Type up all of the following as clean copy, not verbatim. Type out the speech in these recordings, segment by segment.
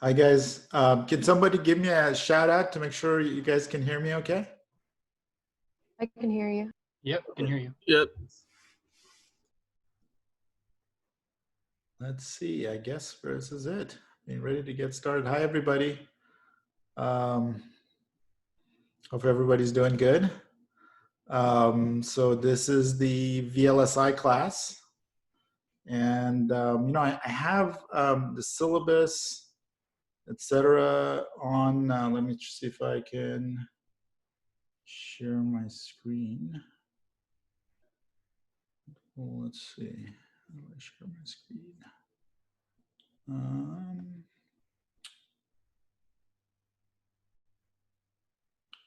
Hi guys. Can somebody give me a shout out to make sure you guys can hear me okay? I can hear you. Yep, can hear you. Yep. Let's see. I guess this is it. Being ready to get started. Hi everybody. Hope everybody's doing good. So this is the VLSI class. And I have the syllabus, etc. on. Let me see if I can share my screen. Well, let's see. How do I share my screen?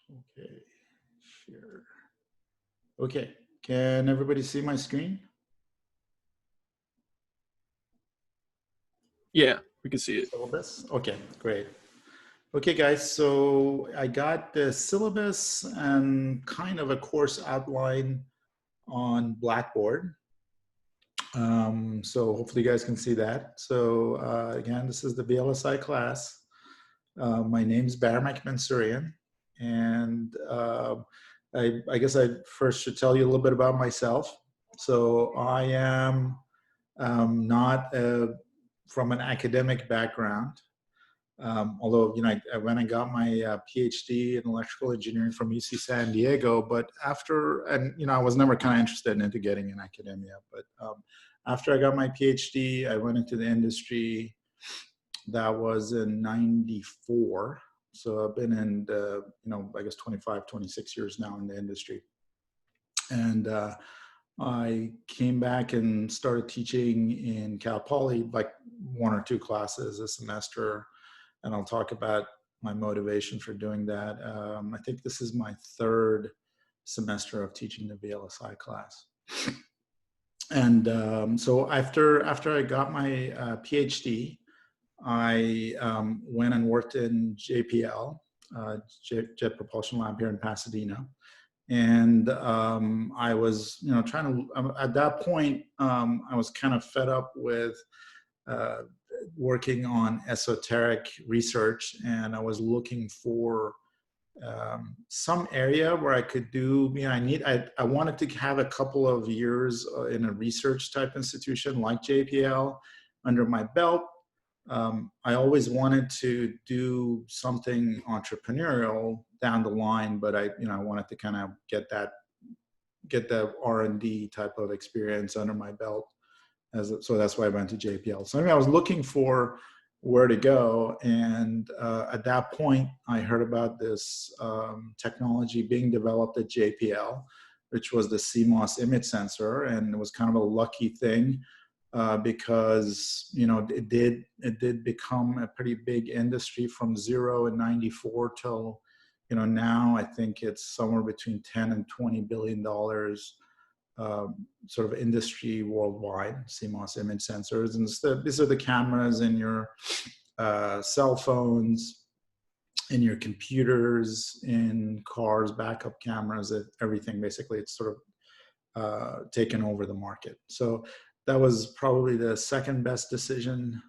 Okay, share. Okay, can everybody see my screen? Yeah, we can see it. Syllabus? Okay, great. Okay, guys, so I got the syllabus and kind of a course outline on Blackboard. So hopefully you guys can see that. So again, this is the VLSI class. My name's Baramak Mansourian, and I guess I first should tell you a little bit about myself. So I am not from an academic background. Although, I went and got my PhD in electrical engineering from UC San Diego, but I was never kind of interested into getting in academia. But after I got my PhD, I went into the industry. That was in '94. So I've been in, I guess 25, 26 years now in the industry. And I came back and started teaching in Cal Poly, like 1 or 2 classes a semester. And I'll talk about my motivation for doing that. I think this is my 3rd semester of teaching the VLSI class. And so after I got my PhD, I went and worked in JPL, Jet Propulsion Lab here in Pasadena. And I was, trying to, at that point, I was kind of fed up with working on esoteric research, and I was looking for some area where I could do, I wanted to have a couple of years in a research type institution like JPL under my belt. I always wanted to do something entrepreneurial down the line, but I wanted to kind of get the R&D type of experience under my belt. So that's why I went to JPL. So I was looking for where to go, and at that point, I heard about this technology being developed at JPL, which was the CMOS image sensor, and it was kind of a lucky thing because it did become a pretty big industry from zero in '94 till now I think it's somewhere between 10 and $20 billion. Sort of industry worldwide, CMOS image sensors. And these are the cameras in your cell phones, in your computers, in cars, backup cameras, everything. Basically, it's sort of taken over the market. So that was probably the 2nd best decision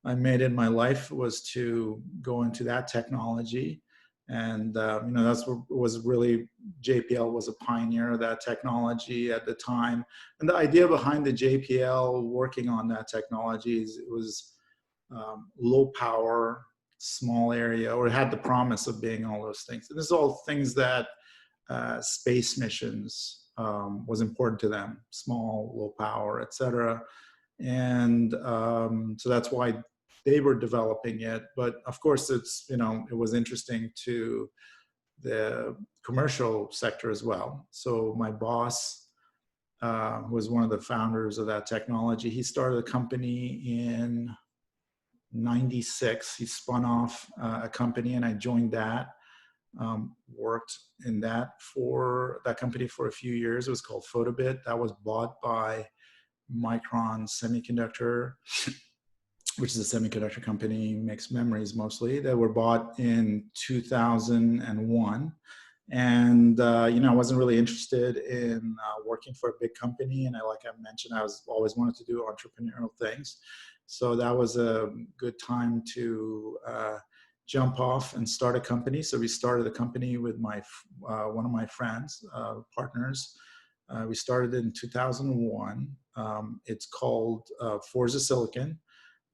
I made in my life, was to go into that technology. And that's what was really, JPL was a pioneer of that technology at the time. And the idea behind the JPL working on that technology is it was low power, small area, or it had the promise of being all those things. And this is all things that space missions was important to them: small, low power, etc. And so that's why they were developing it. But of course, it's, it was interesting to the commercial sector as well. So my boss, who was one of the founders of that technology, he started a company in '96. He spun off a company, and I joined that. Worked in that company for a few years. It was called Photobit. That was bought by Micron Semiconductor, which is a semiconductor company, makes memories mostly. They were bought in 2001. And I wasn't really interested in working for a big company. And like I mentioned, I was always wanted to do entrepreneurial things. So that was a good time to jump off and start a company. So we started a company with one of my friends, partners. We started in 2001. It's called Forza Silicon.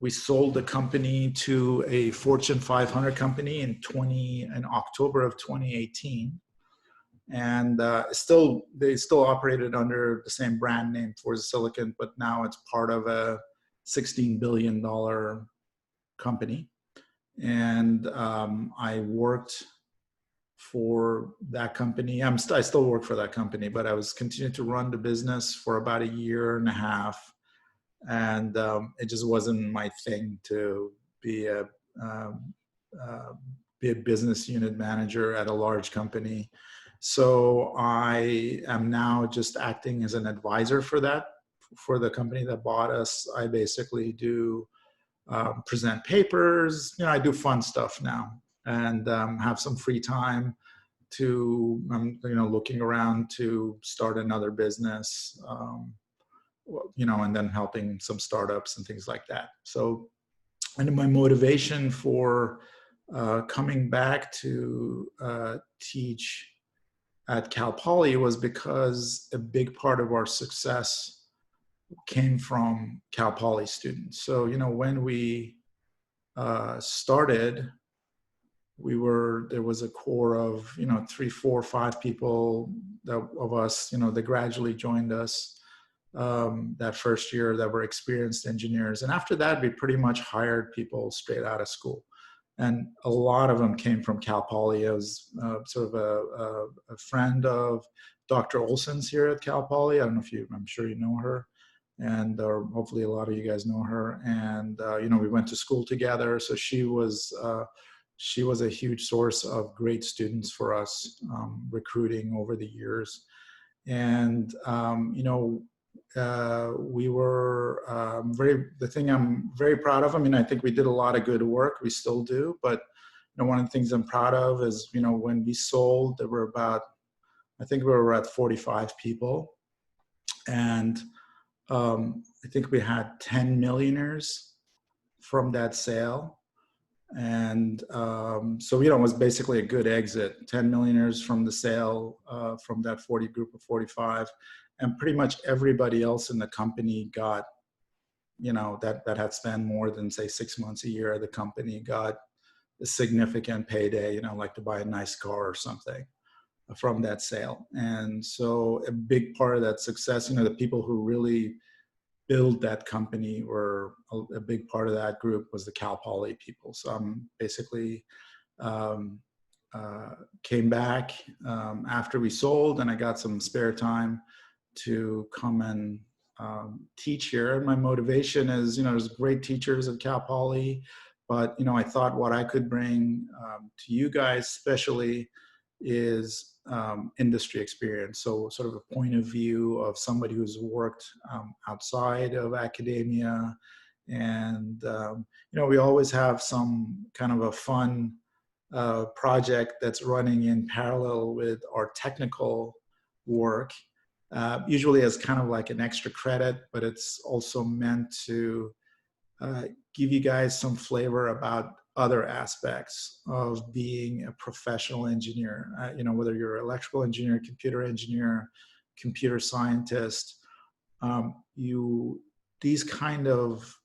We sold the company to a Fortune 500 company in October of 2018, and they still operated under the same brand name Forza Silicon, but now it's part of a $16 billion company. And I worked for that company. I still work for that company, but I was continuing to run the business for about a year and a half, and it just wasn't my thing to be a um, uh, be a business unit manager at a large company. So I am now just acting as an advisor for the company that bought us. I basically do present papers. I do fun stuff now, and have some free time to looking around to start another business. And then helping some startups and things like that. So, and my motivation for coming back to teach at Cal Poly was because a big part of our success came from Cal Poly students. So, when we started, there was a core of 3, 4, 5 people of us that gradually joined us that first year that were experienced engineers. And after that, we pretty much hired people straight out of school. And a lot of them came from Cal Poly. I was sort of a friend of Dr. Olson's here at Cal Poly. I don't know I'm sure you know her. And hopefully a lot of you guys know her. And, we went to school together. So she was a huge source of great students for us, recruiting over the years. And, we were the thing I'm very proud of. I think we did a lot of good work. We still do, but one of the things I'm proud of is, when we sold, there were I think we were at 45 people, and I think we had 10 millionaires from that sale. And so, it was basically a good exit, 10 millionaires from the sale, from that group of 45. And pretty much everybody else in the company got, that had spent more than, say, 6 months a year at the company, got a significant payday, like to buy a nice car or something from that sale. And so a big part of that success, the people who really build that company were a big part of that group was the Cal Poly people. So I'm basically came back after we sold, and I got some spare time to come and teach here. And my motivation is, there's great teachers at Cal Poly, but I thought what I could bring to you guys especially is industry experience. So sort of a point of view of somebody who's worked outside of academia. And, we always have some kind of a fun project that's running in parallel with our technical work, usually as kind of like an extra credit, but it's also meant to give you guys some flavor about other aspects of being a professional engineer. Whether you're an electrical engineer, computer scientist, these kind of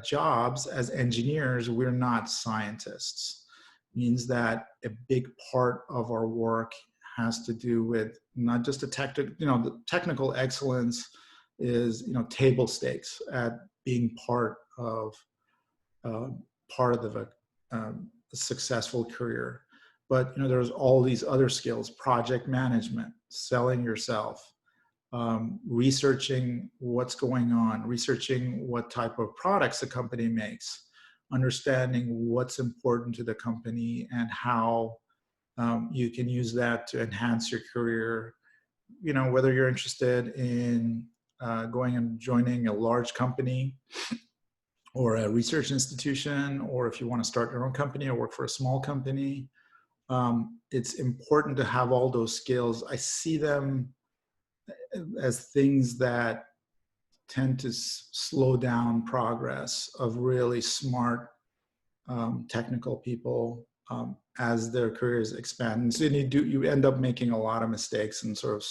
jobs as engineers, we're not scientists. Means that a big part of our work has to do with not just the technical excellence is, table stakes at being part of a successful career. But there's all these other skills: project management, selling yourself, researching what's going on, researching what type of products the company makes, understanding what's important to the company and how you can use that to enhance your career. Whether you're interested in going and joining a large company or a research institution, or if you want to start your own company or work for a small company, it's important to have all those skills. I see them as things that tend to slow down progress of really smart technical people as their careers expand. And so you end up making a lot of mistakes and sort of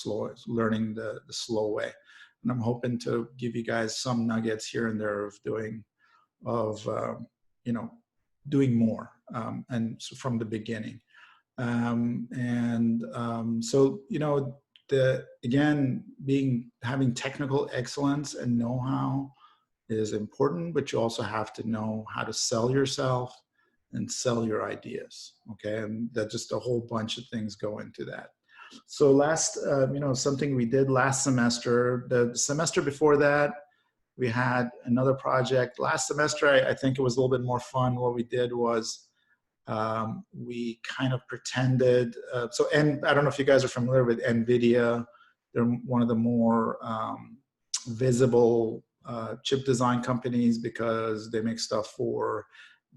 learning the slow way. And I'm hoping to give you guys some nuggets here and there of doing more and so from the beginning. So having technical excellence and know-how is important, but you also have to know how to sell yourself and sell your ideas. Okay, and that just a whole bunch of things go into that. So something we did last semester, the semester before that, we had another project. Last semester, I think it was a little bit more fun. What we did was we kind of pretended. And I don't know if you guys are familiar with NVIDIA. They're one of the more visible chip design companies because they make stuff for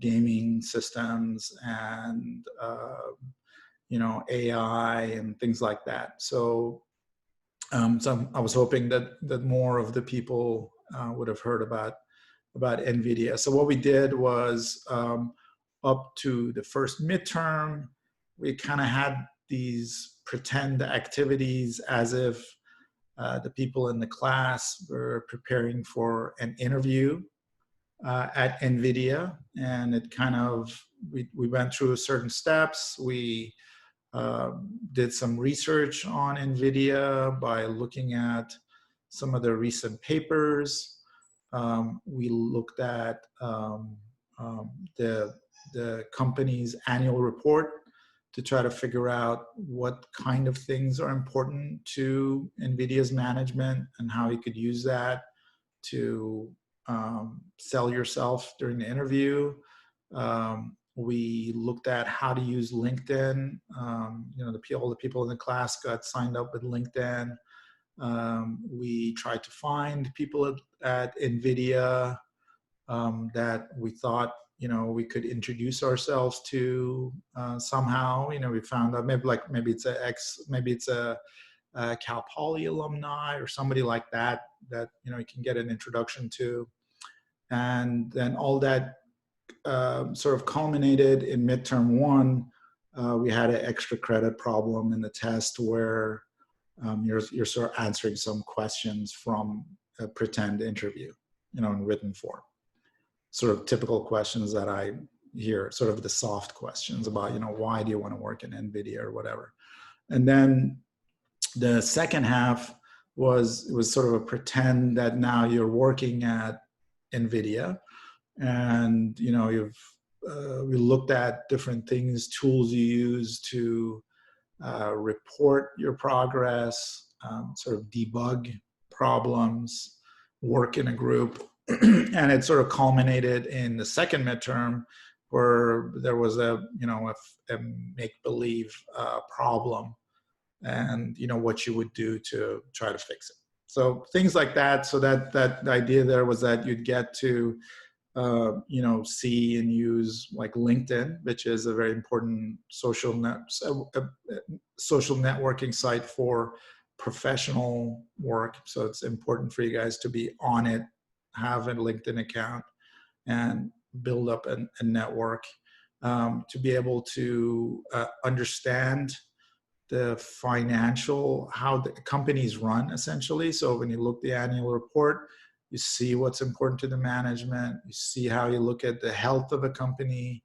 gaming systems and AI and things like that. So I was hoping that more of the people would have heard about NVIDIA. So what we did was up to the first midterm, we kind of had these pretend activities as if the people in the class were preparing for an interview at NVIDIA. And it kind of, we went through certain steps. We did some research on NVIDIA by looking at some of the recent papers. We looked at the company's annual report to try to figure out what kind of things are important to NVIDIA's management and how you could use that to sell yourself during the interview. We looked at how to use LinkedIn. All the people in the class got signed up with LinkedIn. We tried to find people at NVIDIA that we thought we could introduce ourselves to somehow. We found out maybe it's a Cal Poly alumni or somebody like that you can get an introduction to. And then all that sort of culminated in midterm one. We had an extra credit problem in the test where you're sort of answering some questions from a pretend interview, in written form. Sort of typical questions that I hear, sort of the soft questions about, why do you want to work in NVIDIA or whatever. And then the second half was sort of a pretend that now you're working at NVIDIA, and we looked at different things, tools you use to report your progress, sort of debug problems, work in a group. And it sort of culminated in the second midterm where there was a make-believe problem and what you would do to try to fix it. So things like that. So that the idea there was that you'd get to see and use like LinkedIn, which is a very important social networking site for professional work. So it's important for you guys to be on it, have a LinkedIn account, and build up a network to be able to understand the financial, how the companies run essentially. So when you look at the annual report, you see what's important to the management. You see how you look at the health of a company.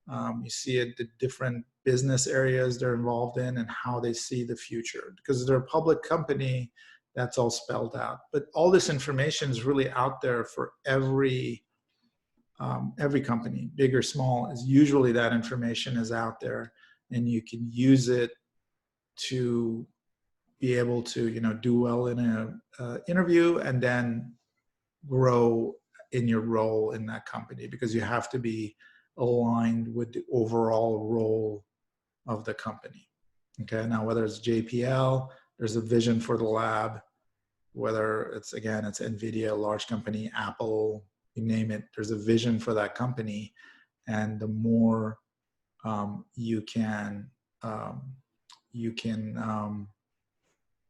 You see the different business areas they're involved in and how they see the future. Because they're a public company, that's all spelled out. But all this information is really out there for every company, big or small. Is usually that information is out there, and you can use it to be able to do well in a interview and then grow in your role in that company, because you have to be aligned with the overall role of the company. Okay, now whether it's JPL, there's a vision for the lab, whether it's NVIDIA, a large company, Apple, you name it, there's a vision for that company. And the more you can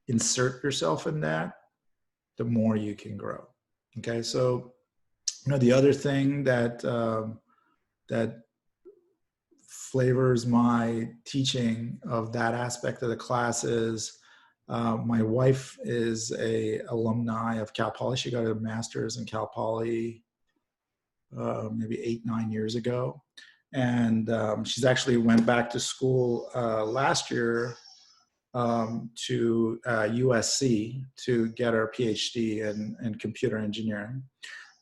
insert yourself in that, the more you can grow. Okay, so the other thing that that flavors my teaching of that aspect of the class is my wife is a alumni of Cal Poly. She got a master's in Cal Poly maybe 8-9 years ago, and she's actually went back to school last year to USC to get her PhD in computer engineering.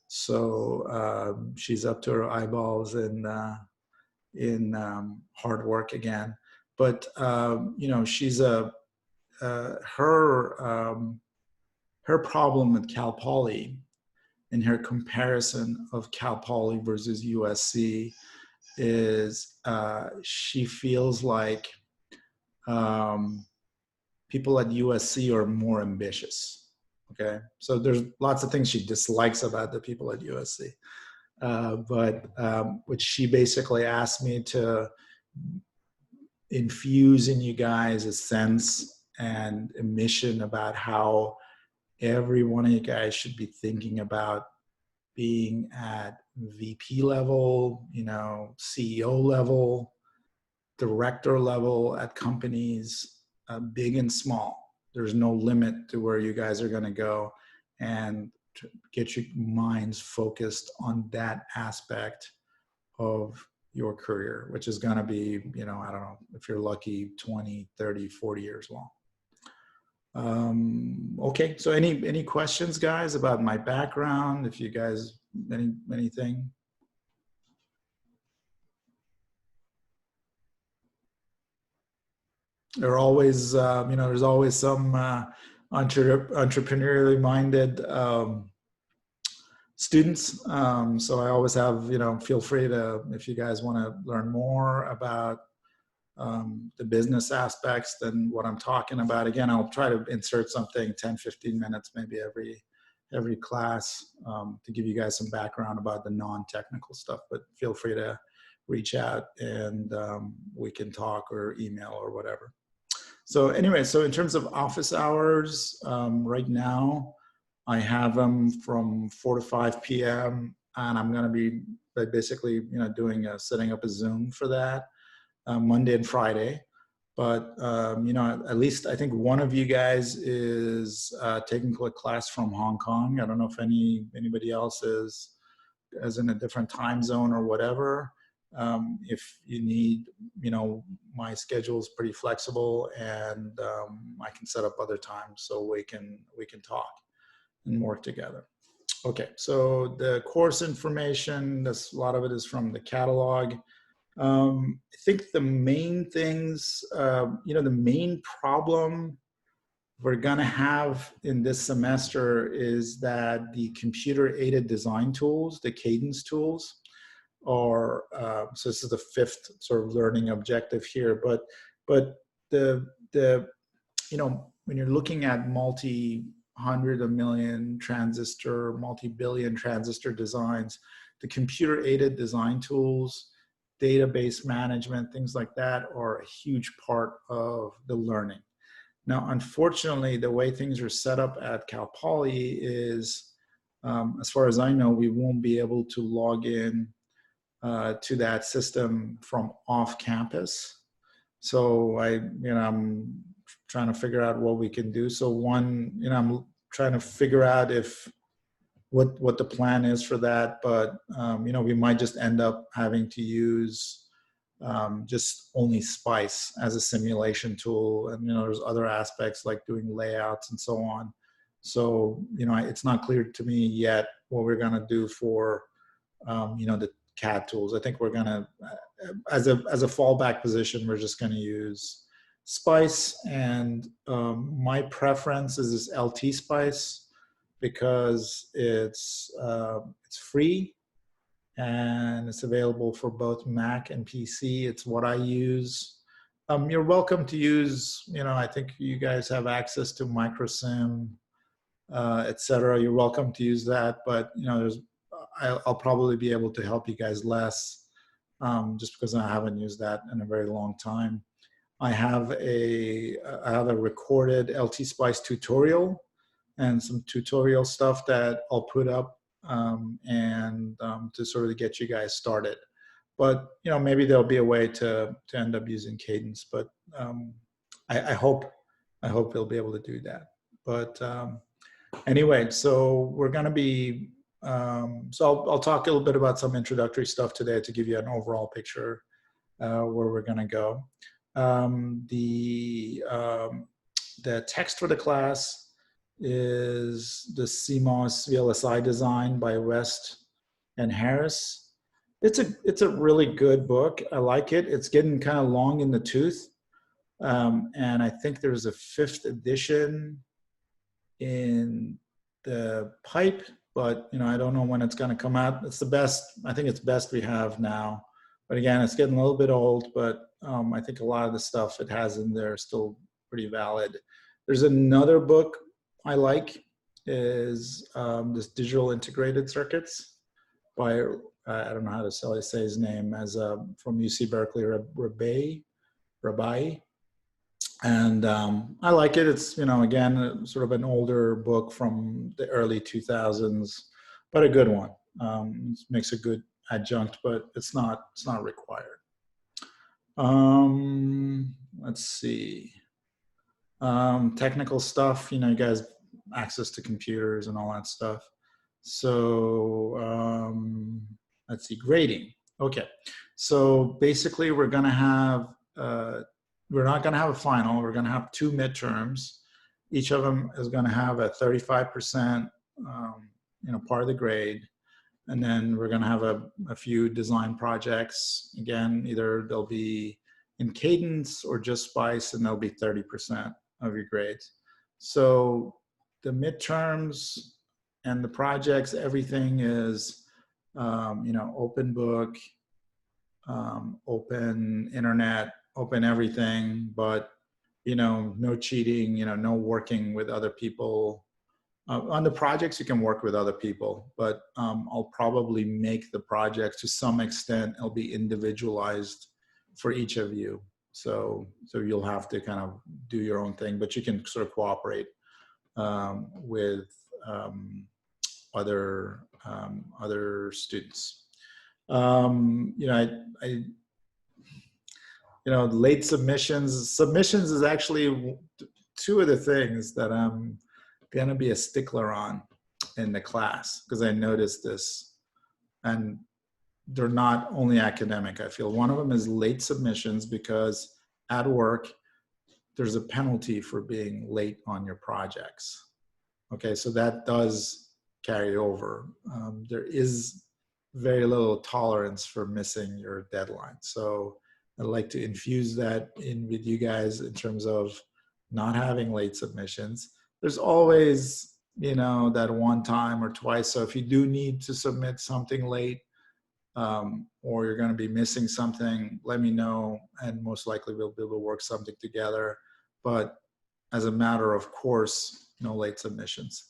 So she's up to her eyeballs in hard work again. But she's her problem with Cal Poly and her comparison of Cal Poly versus USC is she feels like people at USC are more ambitious. Okay, so there's lots of things she dislikes about the people at USC, but what she basically asked me to infuse in you guys a sense and a mission about how every one of you guys should be thinking about being at VP level, CEO level, director level at companies, big and small. There's no limit to where you guys are going to go, and to get your minds focused on that aspect of your career, which is going to be, I don't know, if you're lucky, 20, 30, 40 years long. Okay, so any questions, guys, about my background? If you guys, anything? There are always, there's always some entrepreneurially minded students. So I always have, feel free to, if you guys want to learn more about the business aspects than what I'm talking about. Again, I'll try to insert something 10, 15 minutes, maybe every class to give you guys some background about the non-technical stuff, but feel free to reach out and we can talk or email or whatever. So anyway, so in terms of office hours, right now, I have them from 4 to 5 p.m. and I'm going to be basically, setting up a Zoom for that Monday and Friday. But, at least I think one of you guys is taking a class from Hong Kong. I don't know if anybody else is in a different time zone or whatever. If you need, my schedule is pretty flexible, and I can set up other times so we can talk and work together. Okay, so the course information, a lot of it is from the catalog. I think the main things, the main problem we're gonna have in this semester is that the computer-aided design tools, the Cadence tools, are, so this is the 5th sort of learning objective here, but the when you're looking at multi-hundred of million transistor, multi-billion transistor designs, the computer-aided design tools, database management, things like that are a huge part of the learning. Now, unfortunately, the way things are set up at Cal Poly is, as far as I know, we won't be able to log in to that system from off campus. So I'm trying to figure out what we can do. So one, I'm trying to figure out what the plan is for that, but we might just end up having to use just only Spice as a simulation tool, and there's other aspects like doing layouts and so on. So it's not clear to me yet what we're going to do for the CAD tools. I think we're going to, as a fallback position, we're just going to use Spice, and my preference is this LT Spice because it's free and it's available for both Mac and PC. It's what I use. You're welcome to use, I think you guys have access to microsim, etc. You're welcome to use that, but I'll probably be able to help you guys less just because I haven't used that in a very long time. I have a recorded LT Spice tutorial and some tutorial stuff that I'll put up to sort of get you guys started. But maybe there'll be a way to end up using Cadence. But I hope they'll be able to do that. But anyway, so we're going to be. So I'll talk a little bit about some introductory stuff today to give you an overall picture where we're going to go. The text for the class is the CMOS VLSI design by West and Harris. It's a really good book. I like it. It's getting kind of long in the tooth. And I think there's a 5th edition in the pipe, but I don't know when it's going to come out. It's the best. I think it's best we have now. But again, it's getting a little bit old, but I think a lot of the stuff it has in there is still pretty valid. There's another book I like is this Digital Integrated Circuits by, I don't know how to say his name, as from UC Berkeley, Rabai. And I like it. It's, again, sort of an older book from the early 2000s, but a good one. It makes a good adjunct, but it's not required. Let's see. Technical stuff, you guys access to computers and all that stuff. So let's see, grading. Okay, so basically we're going to have we're not going to have a final. We're going to have 2 midterms. Each of them is going to have a 35% part of the grade. And then we're going to have a few design projects. Again, either they'll be in Cadence or just Spice, and they'll be 30% of your grades. So the midterms and the projects, everything is, open book, open internet, open everything, but, no cheating, no working with other people. On the projects, you can work with other people, but I'll probably make the project to some extent, it'll be individualized for each of you. So you'll have to kind of do your own thing, but you can sort of cooperate with other students. Late submissions is actually 2 of the things that I'm going to be a stickler on in the class, because I noticed this, and they're not only academic. I feel one of them is late submissions, because at work there's a penalty for being late on your projects. Okay, so that does carry over. There is very little tolerance for missing your deadline. So I'd like to infuse that in with you guys in terms of not having late submissions. There's always, that one time or twice. So if you do need to submit something late, or you're going to be missing something, let me know, and most likely we'll be able to work something together. But as a matter of course, no late submissions.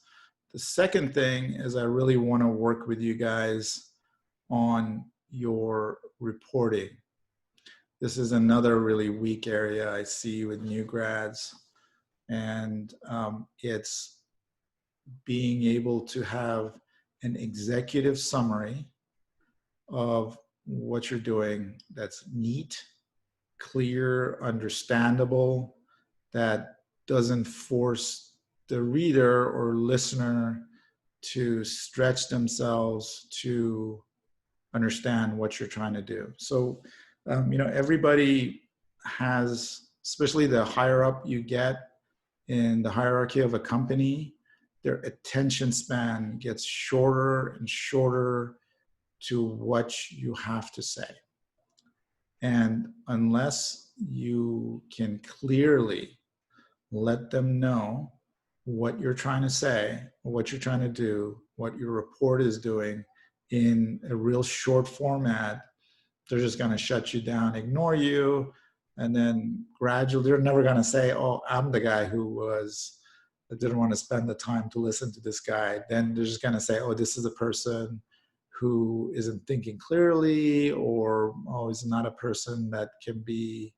The second thing is I really want to work with you guys on your reporting. This is another really weak area I see with new grads, and it's being able to have an executive summary of what you're doing that's neat, clear, understandable, that doesn't force the reader or listener to stretch themselves to understand what you're trying to do. So, everybody has, especially the higher up you get in the hierarchy of a company, their attention span gets shorter and shorter to what you have to say. And unless you can clearly let them know what you're trying to say, what you're trying to do, what your report is doing in a real short format, they're just going to shut you down, ignore you, and then gradually they're never going to say, oh, I'm the guy who didn't want to spend the time to listen to this guy. Then they're just going to say, oh, this is a person who isn't thinking clearly, or is not a person that can be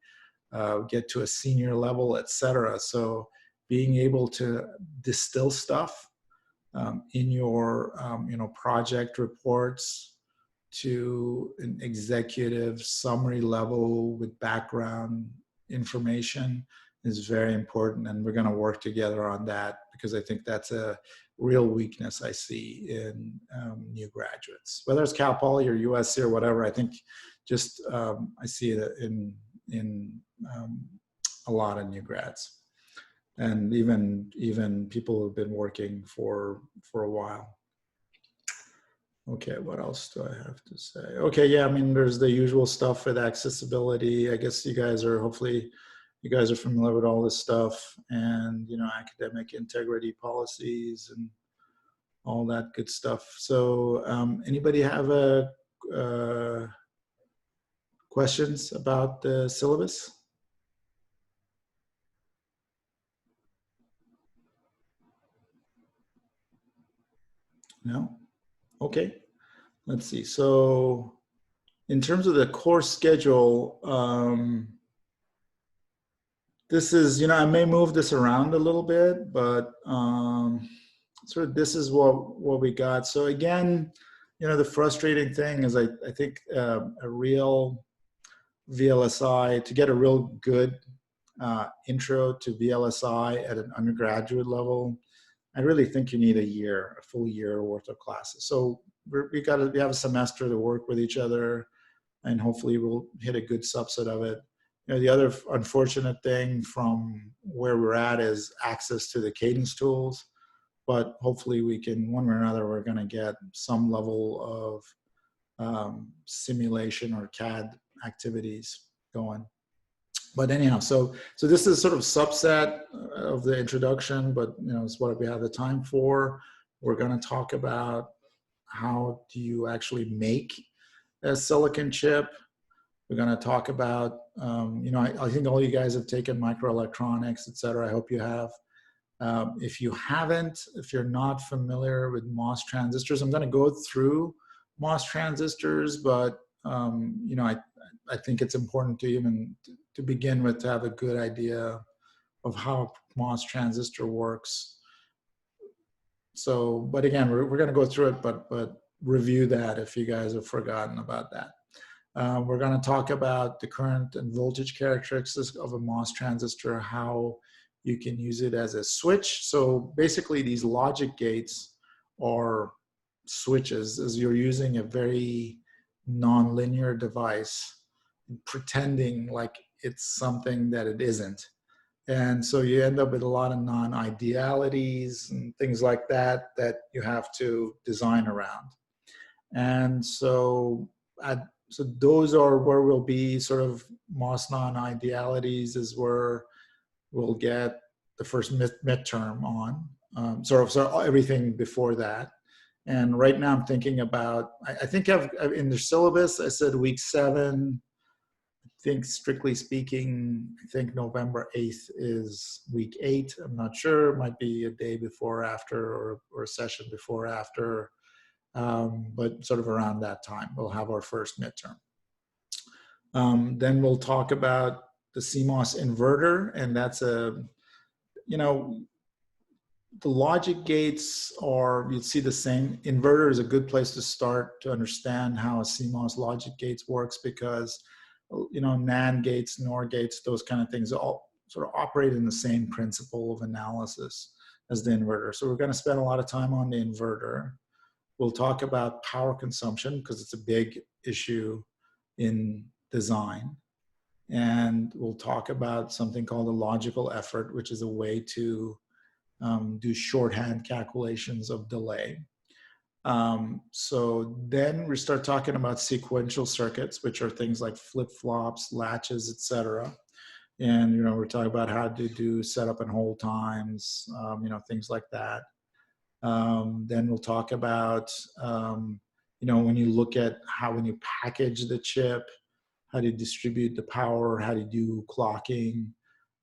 get to a senior level, etc. So being able to distill stuff in your project reports to an executive summary level with background information is very important, and we're going to work together on that, because I think that's a real weakness I see in new graduates, whether it's Cal Poly or USC or whatever. I think just I see it in a lot of new grads, and even people who've been working for a while. Okay, what else do I have to say? Okay, yeah, I mean, there's the usual stuff with accessibility. I guess hopefully you guys are familiar with all this stuff, and academic integrity policies and all that good stuff. So anybody have questions about the syllabus? No? Okay, let's see. So in terms of the course schedule, this is, I may move this around a little bit, but sort of this is what we got. So again, the frustrating thing is I think a real VLSI, to get a real good intro to VLSI at an undergraduate level, I really think you need a full year worth of classes. So we have a semester to work with each other, and hopefully we'll hit a good subset of it. The other unfortunate thing from where we're at is access to the cadence tools, but hopefully we can, one way or another, we're going to get some level of simulation or CAD activities going. But anyhow, so this is sort of subset of the introduction, but it's what we have the time for. We're going to talk about how do you actually make a silicon chip. We're going to talk about, I think all you guys have taken microelectronics, et cetera. I hope you have. If you haven't, if you're not familiar with MOS transistors, I'm going to go through MOS transistors, but I think it's important to even to begin with to have a good idea of how a MOS transistor works. So, but again, we're going to go through it, but review that if you guys have forgotten about that. We're going to talk about the current and voltage characteristics of a MOS transistor, how you can use it as a switch. So basically these logic gates are switches, as you're using a very nonlinear device, pretending like it's something that it isn't. And so you end up with a lot of non-idealities and things like that you have to design around. And so those are where we'll be. Sort of MOS non-idealities is where we'll get the first midterm on, sort of everything before that. And right now I'm thinking about, I think I've in the syllabus, I said week 7. I think strictly speaking, I think November 8th is week 8. I'm not sure, it might be a day before or after, or a session before or after. But sort of around that time, we'll have our first midterm. Then we'll talk about the CMOS inverter, and that's the logic gates are, you'd see the same. Inverter is a good place to start to understand how a CMOS logic gates works, because, NAND gates, NOR gates, those kind of things all sort of operate in the same principle of analysis as the inverter. So we're going to spend a lot of time on the inverter. We'll talk about power consumption, because it's a big issue in design. And we'll talk about something called a logical effort, which is a way to do shorthand calculations of delay. So then we start talking about sequential circuits, which are things like flip-flops, latches, etc. And, we're talking about how to do setup and hold times, things like that. Then we'll talk about, when you look at when you package the chip, how do you distribute the power, how do you do clocking.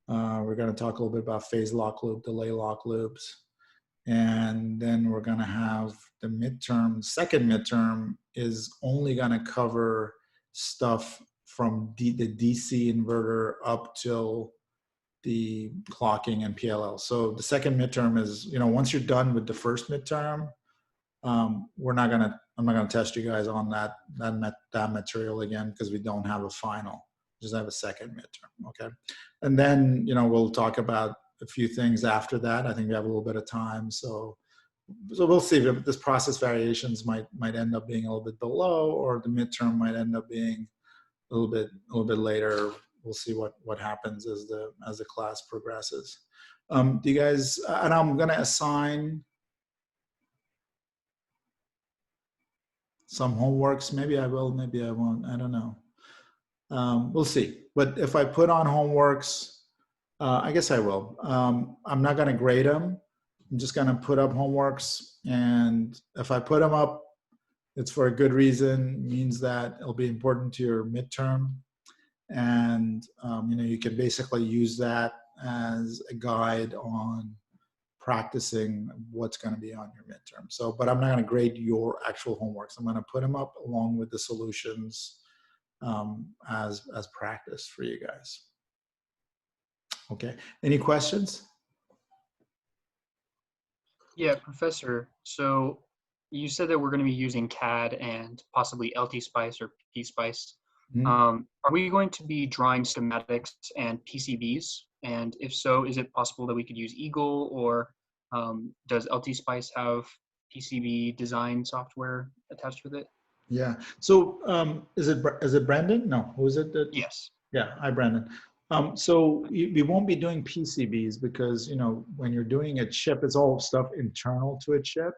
We're going to talk a little bit about phase lock loop, delay lock loops. And then we're going to have the midterm. Second midterm is only going to cover stuff from the DC inverter up till the clocking and PLL. So the second midterm is, once you're done with the first midterm, I'm not gonna test you guys on that material again, because we don't have a final. Just have a second midterm, okay? And then we'll talk about a few things after that. I think we have a little bit of time, so we'll see. This process variations might end up being a little bit below, or the midterm might end up being a little bit later. We'll see what happens as the class progresses. Do you guys? And I'm gonna assign some homeworks. Maybe I will, maybe I won't. I don't know. We'll see. But if I put on homeworks, I guess I will. I'm not gonna grade them. I'm just gonna put up homeworks, and if I put them up, it's for a good reason. It means that it'll be important to your midterm. And you can basically use that as a guide on practicing what's going to be on your midterm. So, but I'm not going to grade your actual homeworks. I'm going to put them up along with the solutions as practice for you guys. Okay. Any questions? Yeah, Professor. So you said that we're going to be using CAD and possibly LT-Spice or P-Spice. Mm-hmm. Are we going to be drawing schematics and PCBs? And if so, is it possible that we could use Eagle, or does LT-Spice have PCB design software attached with it? Yeah. So is it Brandon? No. Who is it? Yes. Yeah. Hi, Brandon. So we won't be doing PCBs because, when you're doing a chip, it's all stuff internal to a chip.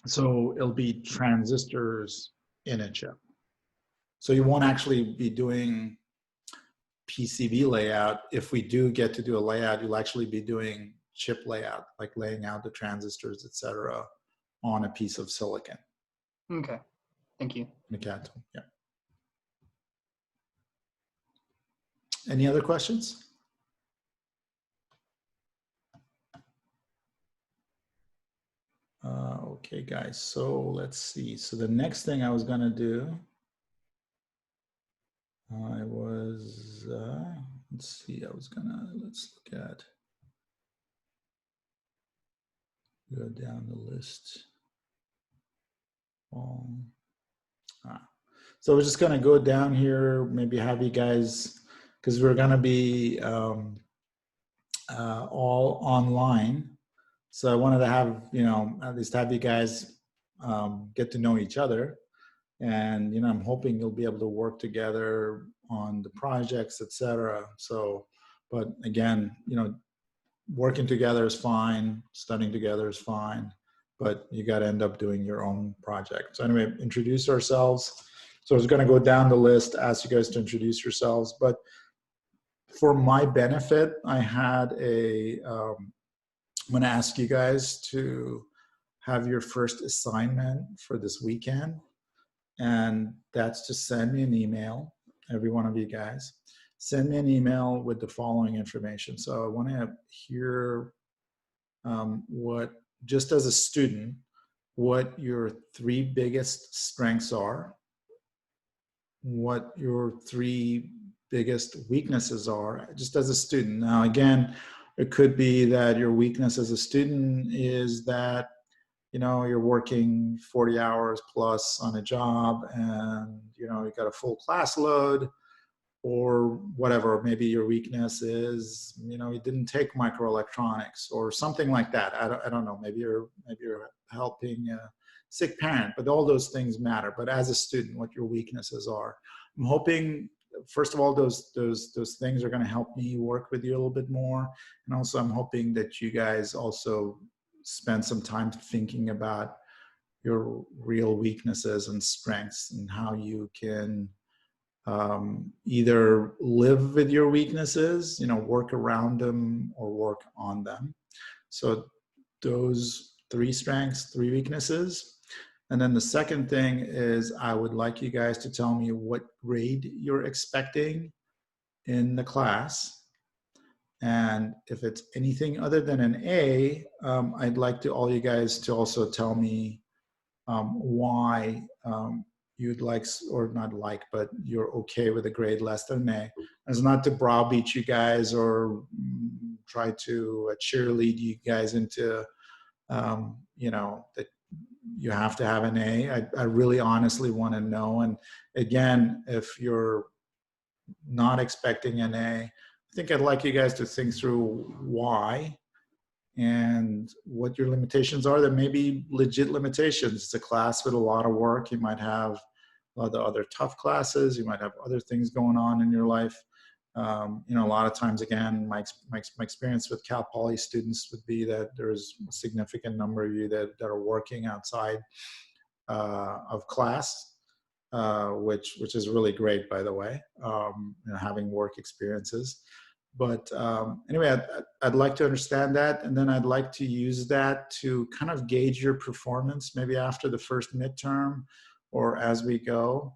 So it'll be transistors in a chip. So you won't actually be doing PCB layout. If we do get to do a layout, you'll actually be doing chip layout, like laying out the transistors, et cetera, on a piece of silicon. Okay. Thank you. Mechanical, yeah. Any other questions? Okay, guys, so let's see. So the next thing I was gonna do, let's look at, go down the list. So we're just gonna go down here, maybe have you guys, because we're gonna be all online. So I wanted to have, at least have you guys get to know each other. And, I'm hoping you'll be able to work together on the projects, et cetera. So, but again, working together is fine, studying together is fine, but you got to end up doing your own project. So anyway, introduce ourselves. So I was going to go down the list, ask you guys to introduce yourselves, but for my benefit, I had I'm going to ask you guys to have your first assignment for this weekend. And that's to send me an email, every one of you guys. Send me an email with the following information. So I want to hear just as a student, what your 3 biggest strengths are, what your 3 biggest weaknesses are, just as a student. Now, again, it could be that your weakness as a student is that you're working 40 hours plus on a job, and you got a full class load, or whatever. Maybe your weakness is you didn't take microelectronics or something like that. I don't know. Maybe you're helping a sick parent, but all those things matter. But as a student, what your weaknesses are. I'm hoping, first of all, those things are going to help me work with you a little bit more. And also I'm hoping that you guys also spend some time thinking about your real weaknesses and strengths, and how you can either live with your weaknesses, work around them, or work on them. So those 3 strengths, 3 weaknesses. And then the second thing is, I would like you guys to tell me what grade you're expecting in the class. And if it's anything other than an A, I'd like to all you guys to also tell me why you'd like, or not like, but you're okay with a grade less than an A. It's not to browbeat you guys or try to cheerlead you guys into, that you have to have an A. I really honestly want to know. And again, if you're not expecting an A, I think I'd like you guys to think through why and what your limitations are. There may be legit limitations. It's a class with a lot of work. You might have a lot of other tough classes. You might have other things going on in your life. A lot of times, again, my experience with Cal Poly students would be that there's a significant number of you that are working outside of class, which is really great, by the way, having work experiences. But anyway, I'd like to understand that, and then I'd like to use that to kind of gauge your performance, maybe after the first midterm or as we go,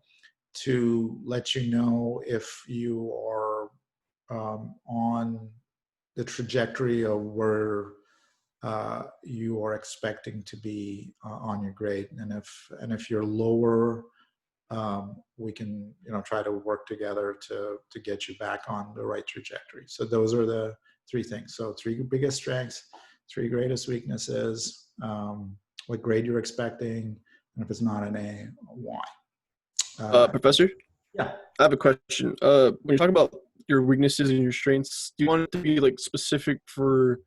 to let you know if you are on the trajectory of where you are expecting to be on your grade. And if you're lower, we can try to work together to get you back on the right trajectory. So those are the three things. So 3 biggest strengths, 3 greatest weaknesses, what grade you're expecting, and if it's not an A, why. Professor? Yeah. I have a question. When you're talking about your weaknesses and your strengths, do you want it to be like specific for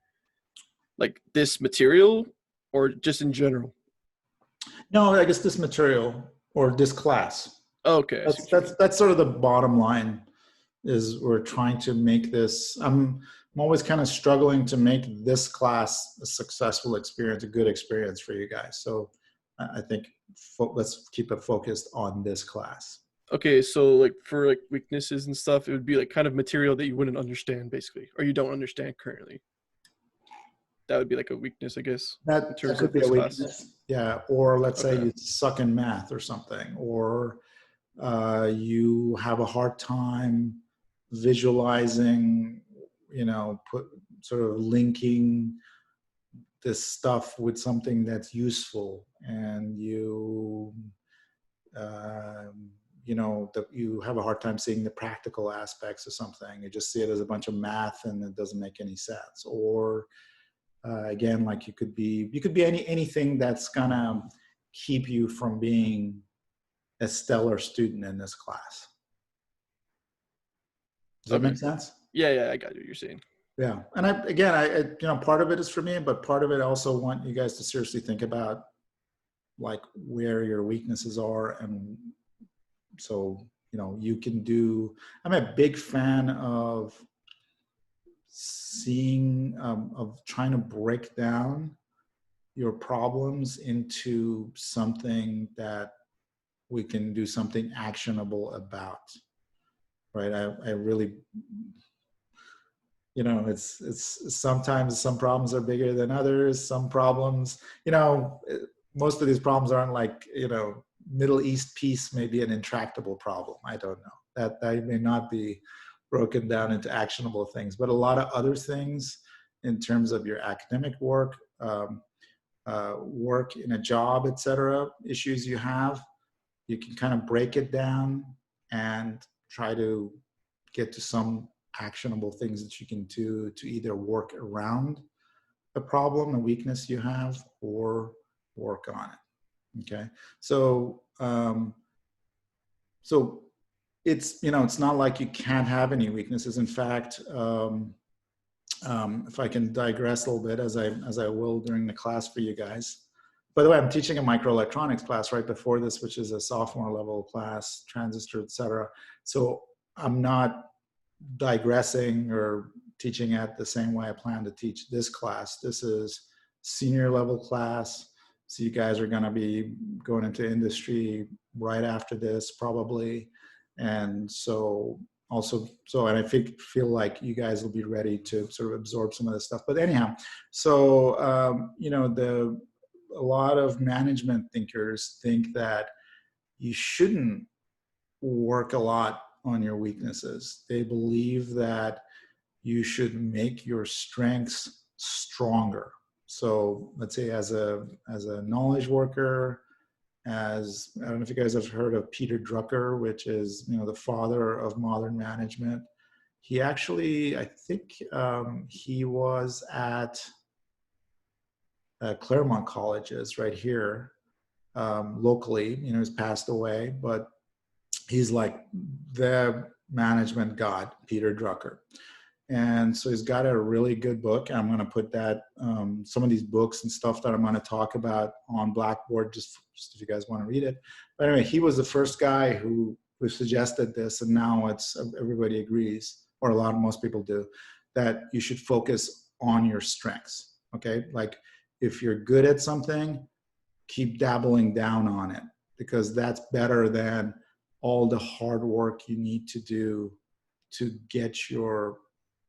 like this material or just in general? No, I guess this material or this class. Okay. That's sort of the bottom line, is we're trying to make this, I'm always kind of struggling to make this class a successful experience, a good experience for you guys. So I think let's keep it focused on this class. Okay, so like for like weaknesses and stuff, it would be like kind of material that you wouldn't understand basically, or you don't understand currently. That would be like a weakness, I guess. That could be a weakness. Yeah, or let's say you suck in math or something, or you have a hard time visualizing, sort of linking this stuff with something that's useful, and that you have a hard time seeing the practical aspects of something. You just see it as a bunch of math and it doesn't make any sense. Or again, like you could be anything that's gonna keep you from being a stellar student in this class. Does that make sense? Yeah, I got what you're saying. Yeah, and I part of it is for me, but part of it I also want you guys to seriously think about like where your weaknesses are, and so you can do. I'm a big fan of seeing of trying to break down your problems into something that we can do something actionable about, right? I really, it's sometimes some problems are bigger than others. Some problems, most of these problems aren't like, Middle East peace may be an intractable problem. I don't know. That may not be broken down into actionable things, but a lot of other things in terms of your academic work, work in a job, etc., issues you have, you can kind of break it down and try to get to some actionable things that you can do to either work around a problem, a weakness you have, or work on it. Okay, so it's it's not like you can't have any weaknesses. In fact, if I can digress a little bit, as I will during the class for you guys. By the way, I'm teaching a microelectronics class right before this, which is a sophomore level class, transistor, etc. So I'm not digressing or teaching at the same way I plan to teach this class. This is senior level class. So you guys are going to be going into industry right after this, probably. And so and I feel like you guys will be ready to sort of absorb some of this stuff. But anyhow, so, a lot of management thinkers think that you shouldn't work a lot on your weaknesses. They believe that you should make your strengths stronger. So let's say as a knowledge worker, as I don't know if you guys have heard of Peter Drucker, which is the father of modern management. He actually, I think he was at Claremont Colleges right here locally. He's passed away, but he's like the management god, Peter Drucker. And so he's got a really good book. I'm going to put that, some of these books and stuff that I'm going to talk about on Blackboard, just if you guys want to read it. But anyway, he was the first guy who suggested this, and now everybody agrees, or most people do, that you should focus on your strengths. Okay, like if you're good at something, keep dabbling down on it, because that's better than all the hard work you need to do to get your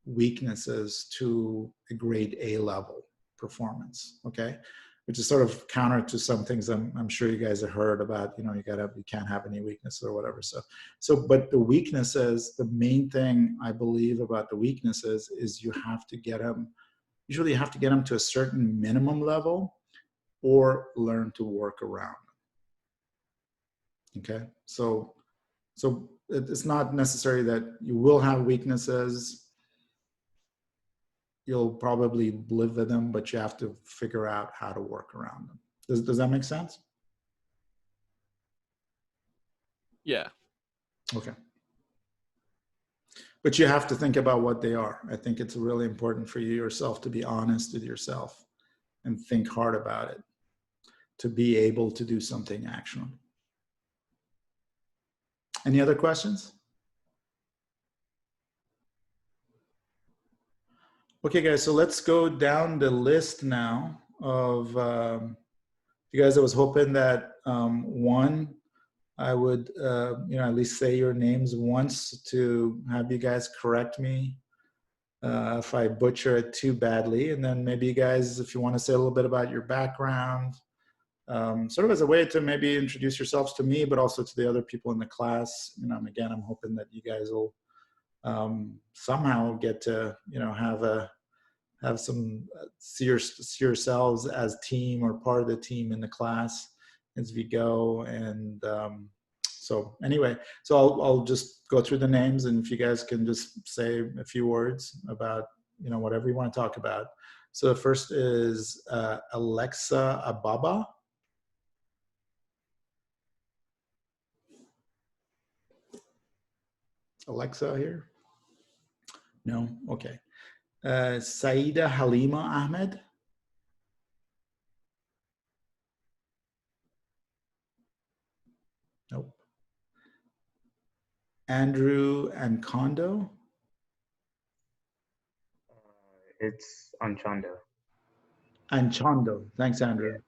weaknesses to a grade A level performance. Okay, which is sort of counter to some things I'm sure you guys have heard about. You can't have any weaknesses or whatever. But the weaknesses, the main thing I believe about the weaknesses is you have to get them. Usually, you have to get them to a certain minimum level, or learn to work around them. Okay, so it's not necessary that you will have weaknesses. You'll probably live with them, but you have to figure out how to work around them. Does that make sense? Yeah. Okay. But you have to think about what they are. I think it's really important for you yourself to be honest with yourself and think hard about it to be able to do something actionable. Any other questions? Okay, guys, so let's go down the list now of you guys. I was hoping that one, I would at least say your names once to have you guys correct me if I butcher it too badly, and then maybe you guys, if you want to say a little bit about your background, sort of as a way to maybe introduce yourselves to me, but also to the other people in the class. Again, I'm hoping that you guys will somehow get to have some see yourselves as team or part of the team in the class as we go. And so anyway, so I'll just go through the names, and if you guys can just say a few words about whatever you want to talk about. So the first is Alexa Ababa. Alexa here? No? Okay. Saida Halima Ahmed. Nope. Andrew Ancondo. It's Anchondo. Anchondo. Thanks, Andrew.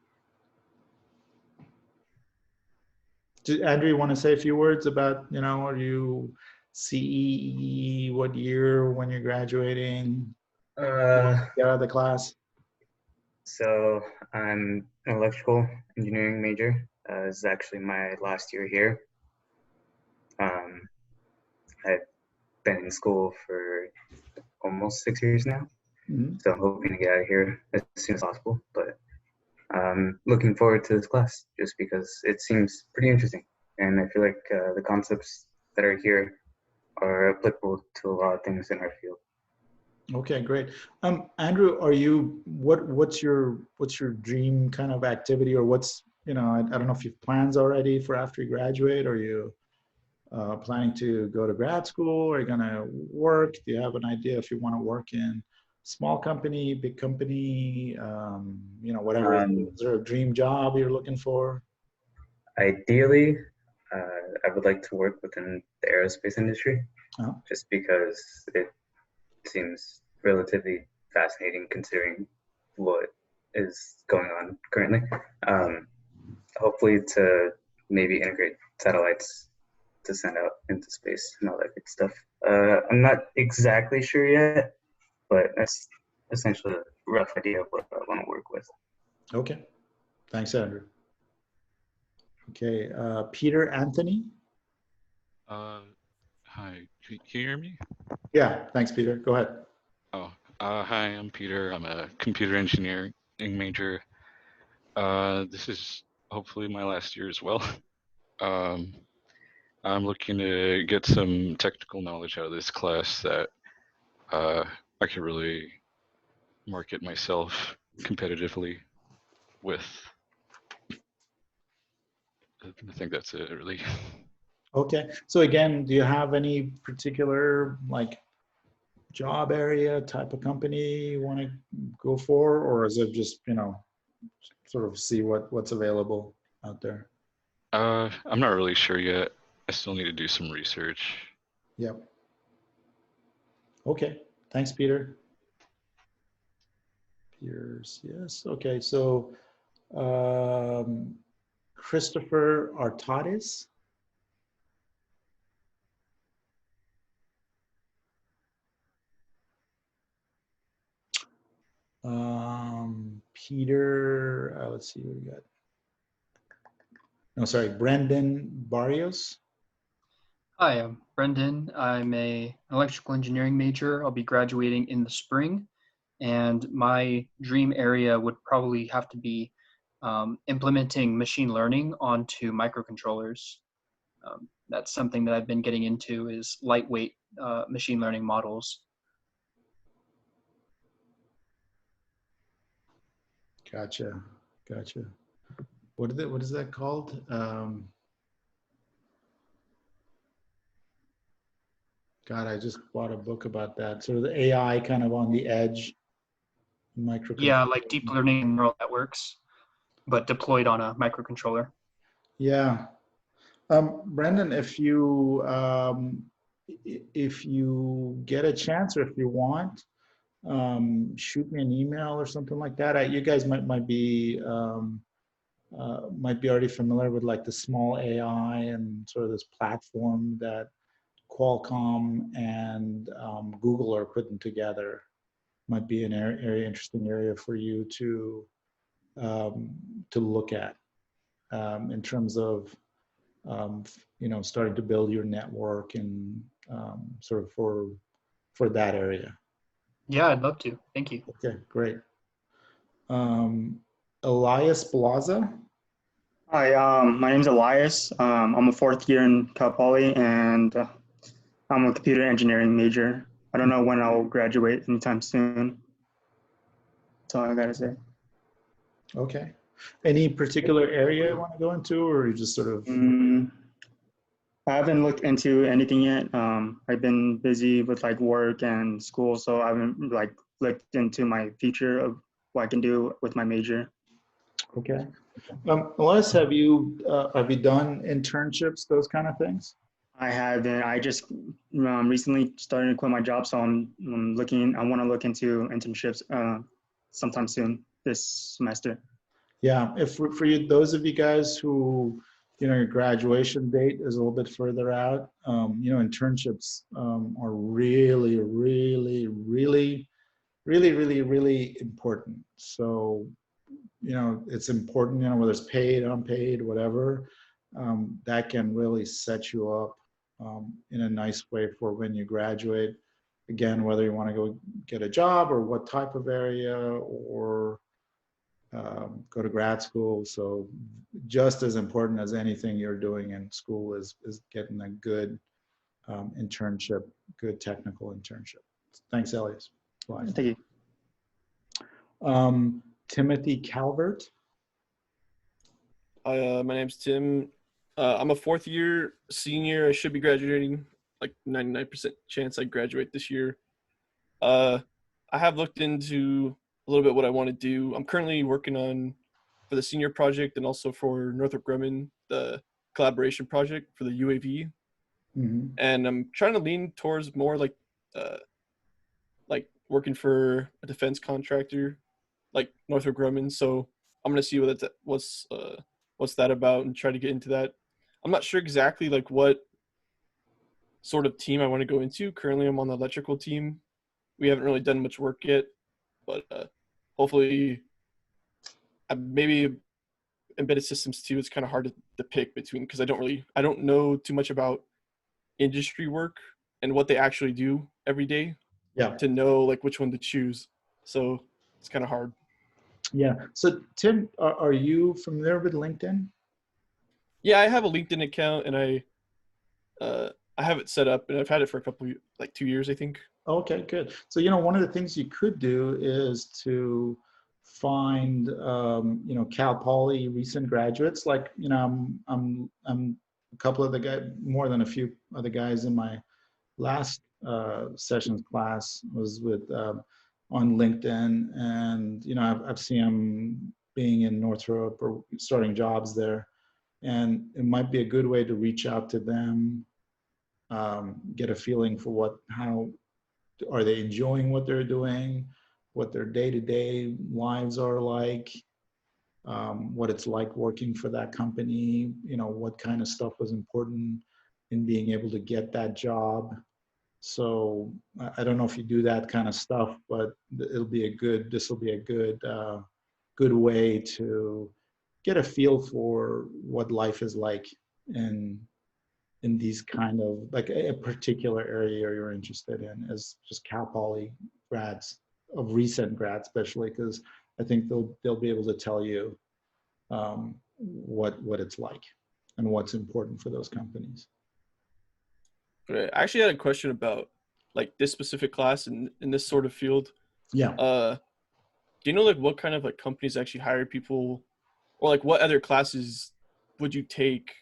Andrew, you want to say a few words about, are you CEE, what year, when you're graduating, get out of the class? So I'm an electrical engineering major. This is actually my last year here. I've been in school for almost 6 years now. Mm-hmm. So I'm hoping to get out of here as soon as possible. But I'm looking forward to this class just because it seems pretty interesting. And I feel like the concepts that are here are applicable to a lot of things in our field. Okay, great. Andrew, are you what's your dream kind of activity, or what's I don't know if you have plans already for after you graduate? Are you planning to go to grad school? Are you going to work? Do you have an idea if you want to work in small company, big company, whatever? Is there a dream job you're looking for? Ideally, I would like to work within the aerospace industry, just because it seems relatively fascinating considering what is going on currently. Hopefully to maybe integrate satellites to send out into space and all that good stuff. I'm not exactly sure yet, but that's essentially a rough idea of what I want to work with. Okay. Thanks, Andrew. Okay. Peter Anthony. Hi. Can you hear me? Yeah. Thanks, Peter. Go ahead. Hi, I'm Peter. I'm a computer engineering major. This is hopefully my last year as well. Um, I'm looking to get some technical knowledge out of this class that I could really market myself competitively with. I think that's it, really. Okay. So again, do you have any particular like job area type of company you want to go for, or is it just, sort of see what's available out there? I'm not really sure yet. I still need to do some research. Yep. Okay. Thanks, Peter. Pierce, yes. Okay. So Christopher Artadis. Peter, let's see what we got. No, sorry, Brendan Barrios. Hi, I'm Brendan. I'm an electrical engineering major. I'll be graduating in the spring, and my dream area would probably have to be implementing machine learning onto microcontrollers. That's something that I've been getting into is lightweight machine learning models. Gotcha. Gotcha. What is that called? God, I just bought a book about that. Sort of the AI kind of on the edge, Yeah, microcontroller. like deep learning and neural networks, but deployed on a microcontroller. Yeah. Brendan, if you get a chance or if you want, shoot me an email or something like that. You guys might be already familiar with like the small AI and sort of this platform that Qualcomm and Google are putting together. Might be an area interesting area for you to look at in terms of starting to build your network and sort of for that area. Yeah, I'd love to. Thank you. Okay, great. Elias Plaza. Hi, my name's Elias. I'm a fourth year in Cal Poly, and I'm a computer engineering major. I don't know when I'll graduate anytime soon. That's all I gotta say. Okay. Any particular area you want to go into, or you just sort of? I haven't looked into anything yet. I've been busy with like work and school, so I haven't like looked into my future of what I can do with my major. Okay. Elias, have you done internships, those kind of things? I haven't. I just recently started to quit my job, so I'm looking. I want to look into internships sometime soon this semester. Yeah, if for you, those of you guys who, your graduation date is a little bit further out, internships are really, really, really, really, really, really important. So, it's important, whether it's paid, unpaid, whatever, that can really set you up in a nice way for when you graduate. Again, whether you want to go get a job or what type of area or go to grad school. So just as important as anything you're doing in school is getting a good internship, good technical internship. Thanks, Elias. Bye. Thank you. Timothy Calvert. Hi, my name's Tim. I'm a fourth year senior. I should be graduating, like 99% chance I graduate this year. I have looked into a little bit what I want to do. I'm currently working on for the senior project and also for Northrop Grumman, the collaboration project for the UAV. Mm-hmm. And I'm trying to lean towards more like working for a defense contractor, like Northrop Grumman. So I'm gonna see what's that about and try to get into that. I'm not sure exactly like what sort of team I want to go into. Currently, I'm on the electrical team. We haven't really done much work yet, but hopefully, maybe embedded systems too. It's kind of hard to pick between because I don't know too much about industry work and what they actually do every day. Yeah. to know like which one to choose. So it's kind of hard. Yeah. So Tim, are you familiar with LinkedIn? Yeah, I have a LinkedIn account and I have it set up and I've had it for a couple like 2 years, I think. Okay, good. So, one of the things you could do is to find, Cal Poly recent graduates. Like, I'm a couple of the guys, more than a few of the guys in my last sessions class was with on LinkedIn, and I've seen them being in Northrop or starting jobs there, and it might be a good way to reach out to them, get a feeling for how are they enjoying what they're doing, what their day-to-day lives are like, what it's like working for that company, what kind of stuff was important in being able to get that job. So I don't know if you do that kind of stuff, but this will be a good way to get a feel for what life is like in these kind of like a particular area you're interested in as just Cal Poly grads, of recent grads especially, because I think they'll be able to tell you what it's like and what's important for those companies. Okay. I actually had a question about like this specific class in this sort of field. Yeah. Do you know like what kind of like companies actually hire people, or like what other classes would you take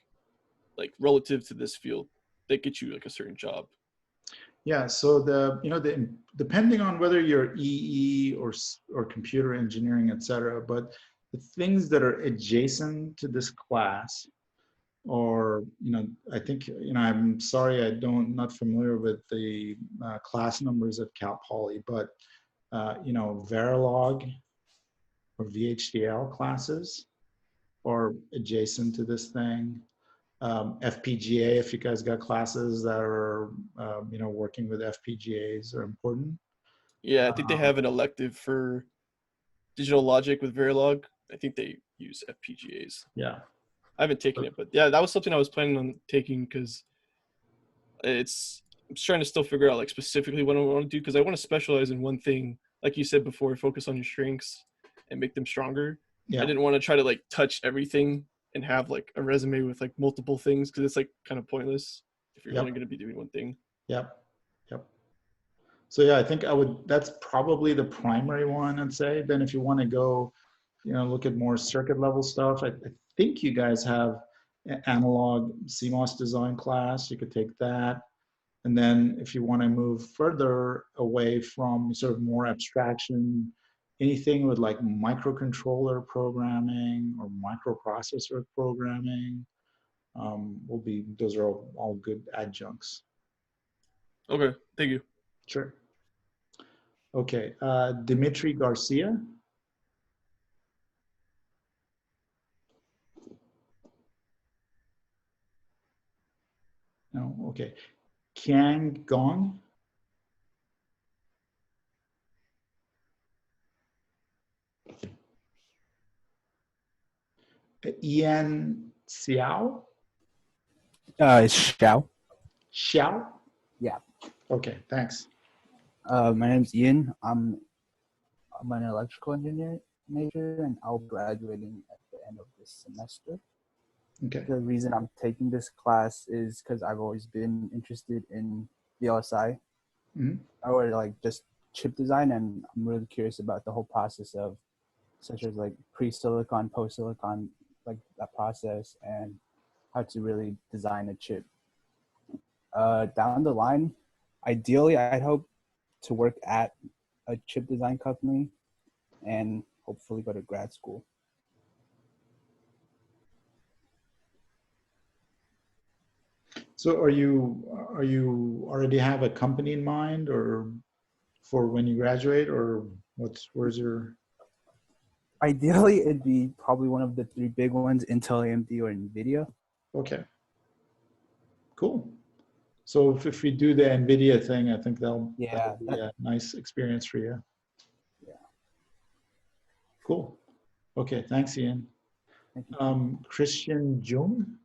like relative to this field that get you like a certain job? Yeah, so depending on whether you're EE or computer engineering, et cetera, but the things that are adjacent to this class, or I think I'm sorry not familiar with the class numbers at Cal Poly, but Verilog or VHDL classes are adjacent to this thing. FPGA, if you guys got classes that are working with FPGAs, are important. Yeah, I think they have an elective for digital logic with Verilog. I think they use FPGAs. Yeah, I haven't taken it, but yeah, that was something I was planning on taking because I'm trying to still figure out like specifically what I want to do, because I want to specialize in one thing, like you said before, focus on your strengths and make them stronger. yeah. I didn't want to try to like touch everything and have like a resume with like multiple things, because it's like kind of pointless if you're only going to be doing one thing. Yep. So yeah, I think that's probably the primary one, I'd say. Then if you want to go, look at more circuit level stuff, I think you guys have an analog CMOS design class. You could take that. And then if you want to move further away from sort of more abstraction, anything with like microcontroller programming or microprocessor programming, those are all good adjuncts. Okay, thank you. Sure. Okay, Dimitri Garcia. No, okay. Kiang Gong. Ian Xiao. It's Xiao. Xiao? Yeah. Okay, thanks. My name's Ian. I'm an electrical engineer major, and I'll be graduating at the end of this semester. Okay. The reason I'm taking this class is because I've always been interested in VLSI, or like just chip design, and I'm really curious about the whole process of, such as like pre-silicon, post-silicon, like that process, and how to really design a chip. Down the line, ideally, I'd hope to work at a chip design company and hopefully go to grad school. So are you already have a company in mind, or for when you graduate, or where's your? Ideally, it'd be probably one of the three big ones: Intel, AMD, or NVIDIA. Okay. Cool. So if we do the NVIDIA thing, I think that'll be a nice experience for you. Yeah. Cool. Okay. Thanks, Ian. Thank you. Christian Jung.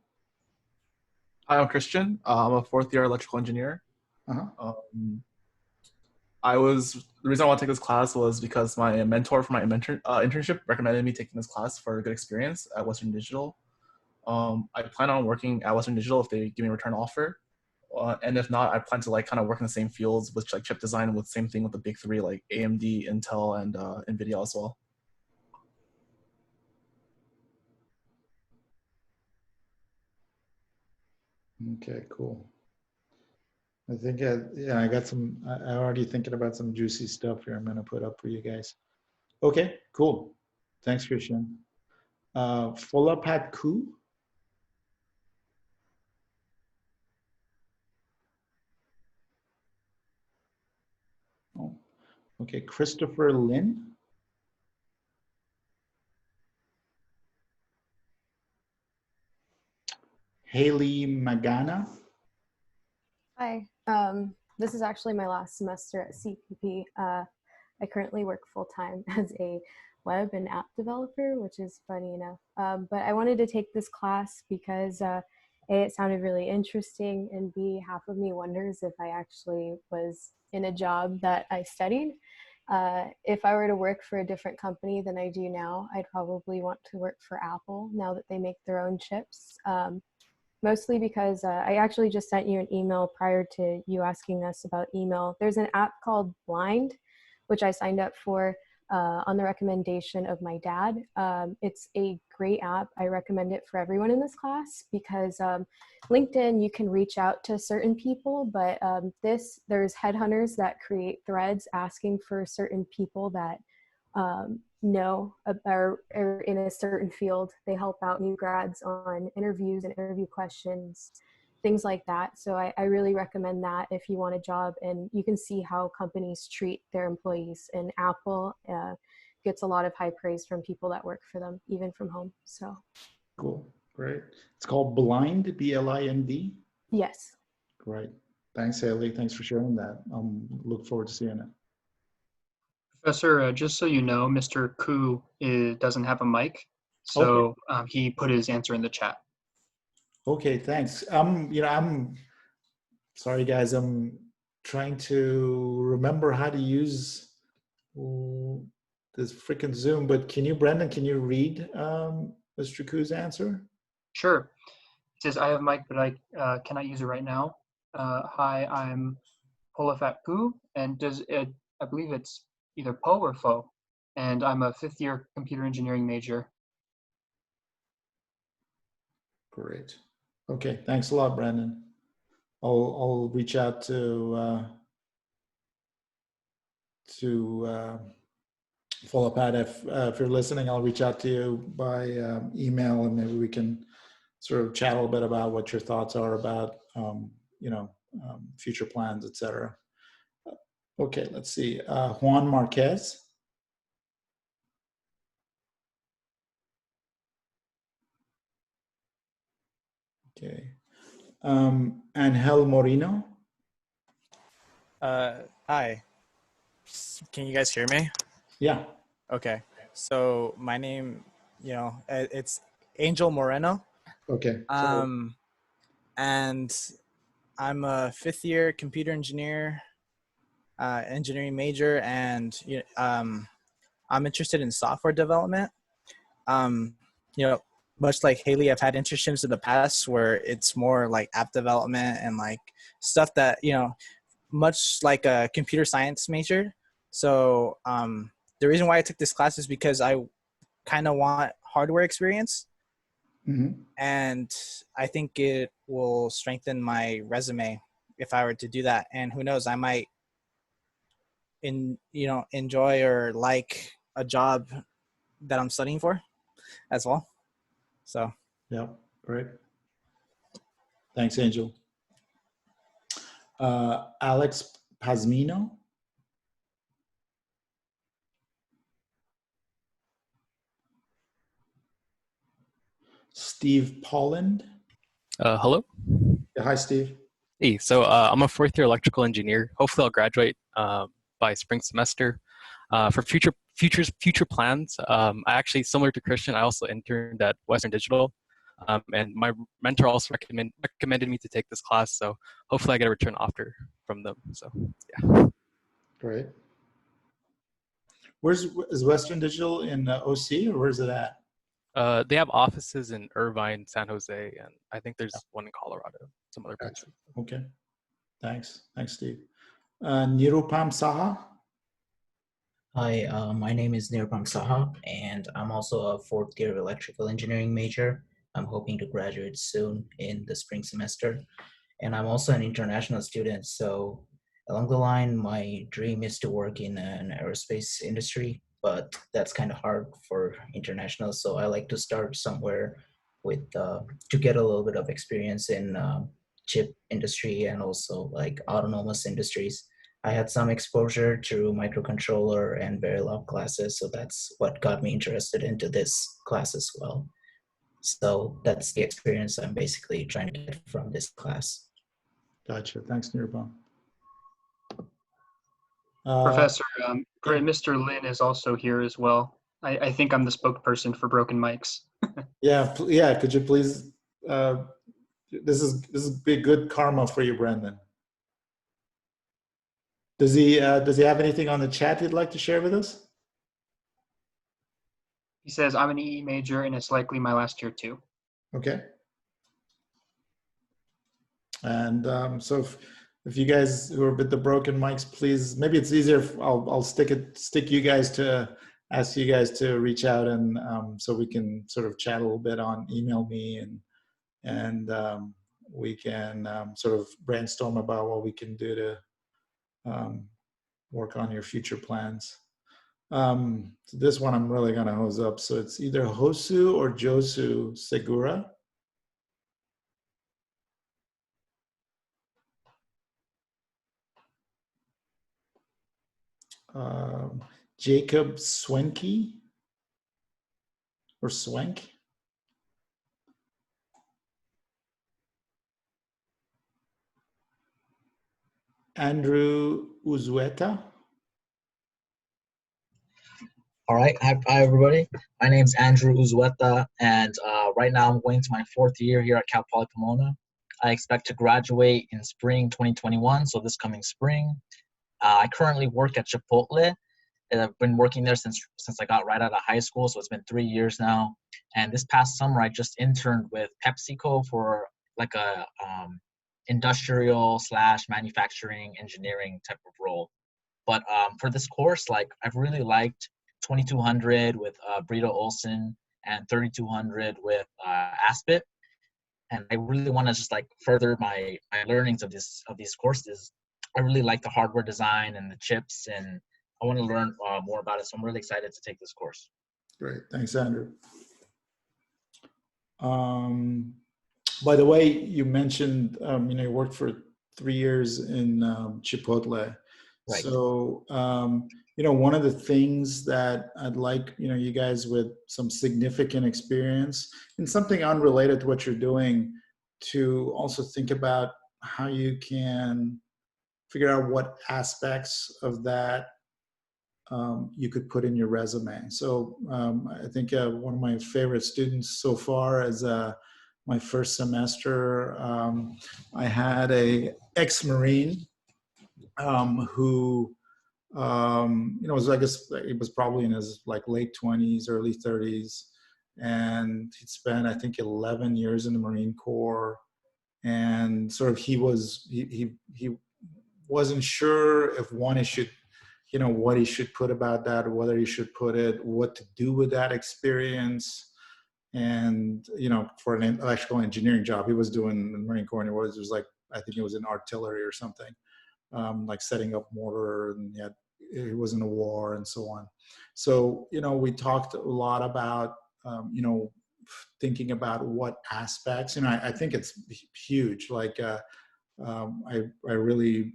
Hi, I'm Christian. I'm a fourth-year electrical engineer. Uh-huh. The reason I want to take this class was because my mentor for my internship recommended me taking this class for a good experience at Western Digital. I plan on working at Western Digital if they give me a return offer. And if not, I plan to like kind of work in the same fields with like chip design with same thing with the big three like AMD, Intel, and NVIDIA as well. Okay, cool. I think, I got some, I already thinking about some juicy stuff here I'm going to put up for you guys. Okay, cool. Thanks, Christian. Folapat Ku. Oh, okay, Christopher Lin. Haley Magana. Hi. This is actually my last semester at CPP. I currently work full-time as a web and app developer, which is funny enough. But I wanted to take this class because A, it sounded really interesting, and B, half of me wonders if I actually was in a job that I studied. If I were to work for a different company than I do now, I'd probably want to work for Apple now that they make their own chips. Mostly because I actually just sent you an email prior to you asking us about email. There's an app called Blind, which I signed up for on the recommendation of my dad. It's a great app. I recommend it for everyone in this class because LinkedIn, you can reach out to certain people, but there's headhunters that create threads asking for certain people that know are in a certain field. They help out new grads on interviews and interview questions, things like that. So I really recommend that if you want a job, and you can see how companies treat their employees. And Apple gets a lot of high praise from people that work for them, even from home. So Cool, great. It's called Blind, B-L-I-N-D? yes. Great. Thanks, Haley. Thanks for sharing that. Look forward to seeing it. Professor, just so you know, Mr. Ku doesn't have a mic, so Okay. he put his answer in the chat. Okay, thanks. I'm sorry, guys. I'm trying to remember how to use this freaking Zoom. But Brendan, can you read Mr. Ku's answer? Sure. It says, I have mic, but I cannot use it right now. Hi, I'm Polafat Ku, and I believe it's either Po or Fo, and I'm a 5th-year computer engineering major. Great. Okay, thanks a lot, Brandon. I'll reach out to follow Pat. If you're listening, I'll reach out to you by email, and maybe we can sort of chat a little bit about what your thoughts are about future plans, etc. Okay, let's see. Juan Marquez. Okay. Angel Moreno. Hi. Can you guys hear me? Yeah. Okay. So my name, it's Angel Moreno. Okay. And I'm a 5th-year computer engineering major, and I'm interested in software development. Much like Haley, I've had internships in the past where it's more like app development and like stuff that, much like a computer science major. So the reason why I took this class is because I kind of want hardware experience. Mm-hmm. And I think it will strengthen my resume if I were to do that. And who knows, I might enjoy or like a job that I'm studying for as well. So yeah, great. Thanks, Angel. Alex Pazmino. Steve Polland. Hello. Yeah, hi, Steve. Hey, so I'm a 4th-year electrical engineer. Hopefully, I'll graduate by spring semester. For future plans, I actually, similar to Christian, I also interned at Western Digital, and my mentor also recommended me to take this class. So hopefully, I get a return offer from them. So yeah. Great. Is Western Digital in OC, or where's it at? They have offices in Irvine, San Jose, and I think there's one in Colorado, some other Gotcha. places. Okay. Thanks, Steve. Nirupam Saha. Hi, my name is Nirupam Saha, and I'm also a fourth year electrical engineering major. I'm hoping to graduate soon in the spring semester. And I'm also an international student. So along the line, my dream is to work in an aerospace industry, but that's kind of hard for international. So I like to start somewhere with to get a little bit of experience in chip industry and also like autonomous industries. I had some exposure to microcontroller and Verilog classes, so that's what got me interested into this class as well. So that's the experience I'm basically trying to get from this class. Gotcha. Thanks, Nirupam. Professor, Mr. Lin is also here as well. I think I'm the spokesperson for broken mics. Yeah. Could you please? This is be good karma for you, Brendan. Does he have anything on the chat he'd like to share with us? He says, I'm an EE major and it's likely my last year too. Okay. And so if you guys who are with the broken mics, please, maybe it's easier if I'll stick you guys to ask you guys to reach out, and so we can sort of chat a little bit on email me, and we can sort of brainstorm about what we can do to work on your future plans. So this one I'm really gonna hose up. So it's either Hosu or Josu Segura. Jacob Swenke or Swenk. Andrew Uzueta. All right, hi everybody. My name is Andrew Uzueta, and right now I'm going to my fourth year here at Cal Poly Pomona. I expect to graduate in spring 2021, so this coming spring. I currently work at Chipotle, and I've been working there since I got right out of high school, so it's been 3 years now. And this past summer, I just interned with PepsiCo for like a industrial / manufacturing engineering type of role. But for this course, like I've really liked 2200 with Brito Olson and 3200 with Aspit, and I really want to just like further my learnings of these courses. I really like the hardware design and the chips, and I want to learn more about it. So I'm really excited to take this course. Great, thanks, Andrew. By the way, you mentioned you worked for 3 years in Chipotle. Right. So one of the things that I'd like you guys with some significant experience and something unrelated to what you're doing to also think about how you can figure out what aspects of that you could put in your resume. So I think one of my favorite students so far is my first semester. I had a ex-Marine who was, I guess he was probably in his like late 20s, early 30s, and he'd spent I think 11 years in the Marine Corps, and sort of he wasn't sure if he should what he should put about that, or whether he should put it, what to do with that experience. And for an electrical engineering job, he was doing the Marine Corps, and it was like, I think it was in artillery or something, like setting up mortar, and yet it was in a war and so on. So we talked a lot about thinking about what aspects. I think it's huge. Like I really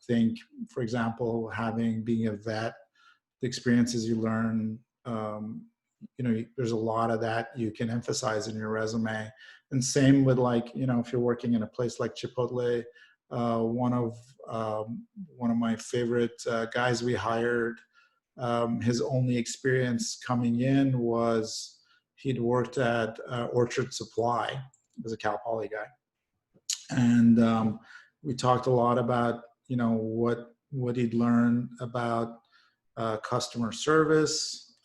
think, for example, being a vet, the experiences you learn, there's a lot of that you can emphasize in your resume. And same with like, if you're working in a place like Chipotle, one of my favorite guys we hired, his only experience coming in was he'd worked at Orchard Supply. He was a Cal Poly guy. And we talked a lot about, what what he'd learn about customer service,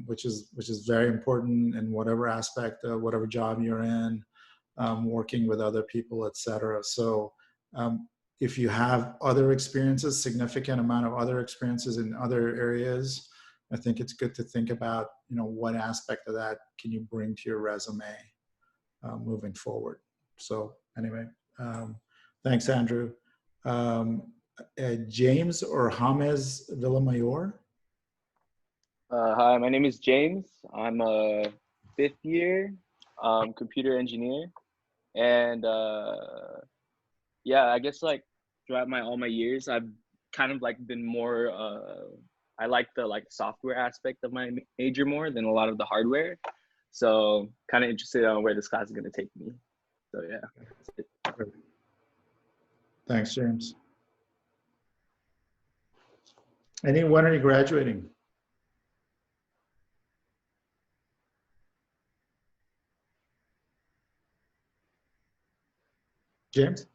which is very important in whatever aspect of whatever job you're in, working with other people, etc. So if you have other experiences, significant amount of other experiences in other areas, I think it's good to think about, what aspect of that can you bring to your resume moving forward. So anyway, thanks, Andrew. James or James Villamayor? Hi, my name is James. I'm a 5th year computer engineer, and yeah, I guess like throughout all my years, I've kind of like been more. I like the software aspect of my major more than a lot of the hardware, so kind of interested on where this class is going to take me. So yeah, that's it. Thanks, James. When are you graduating? James?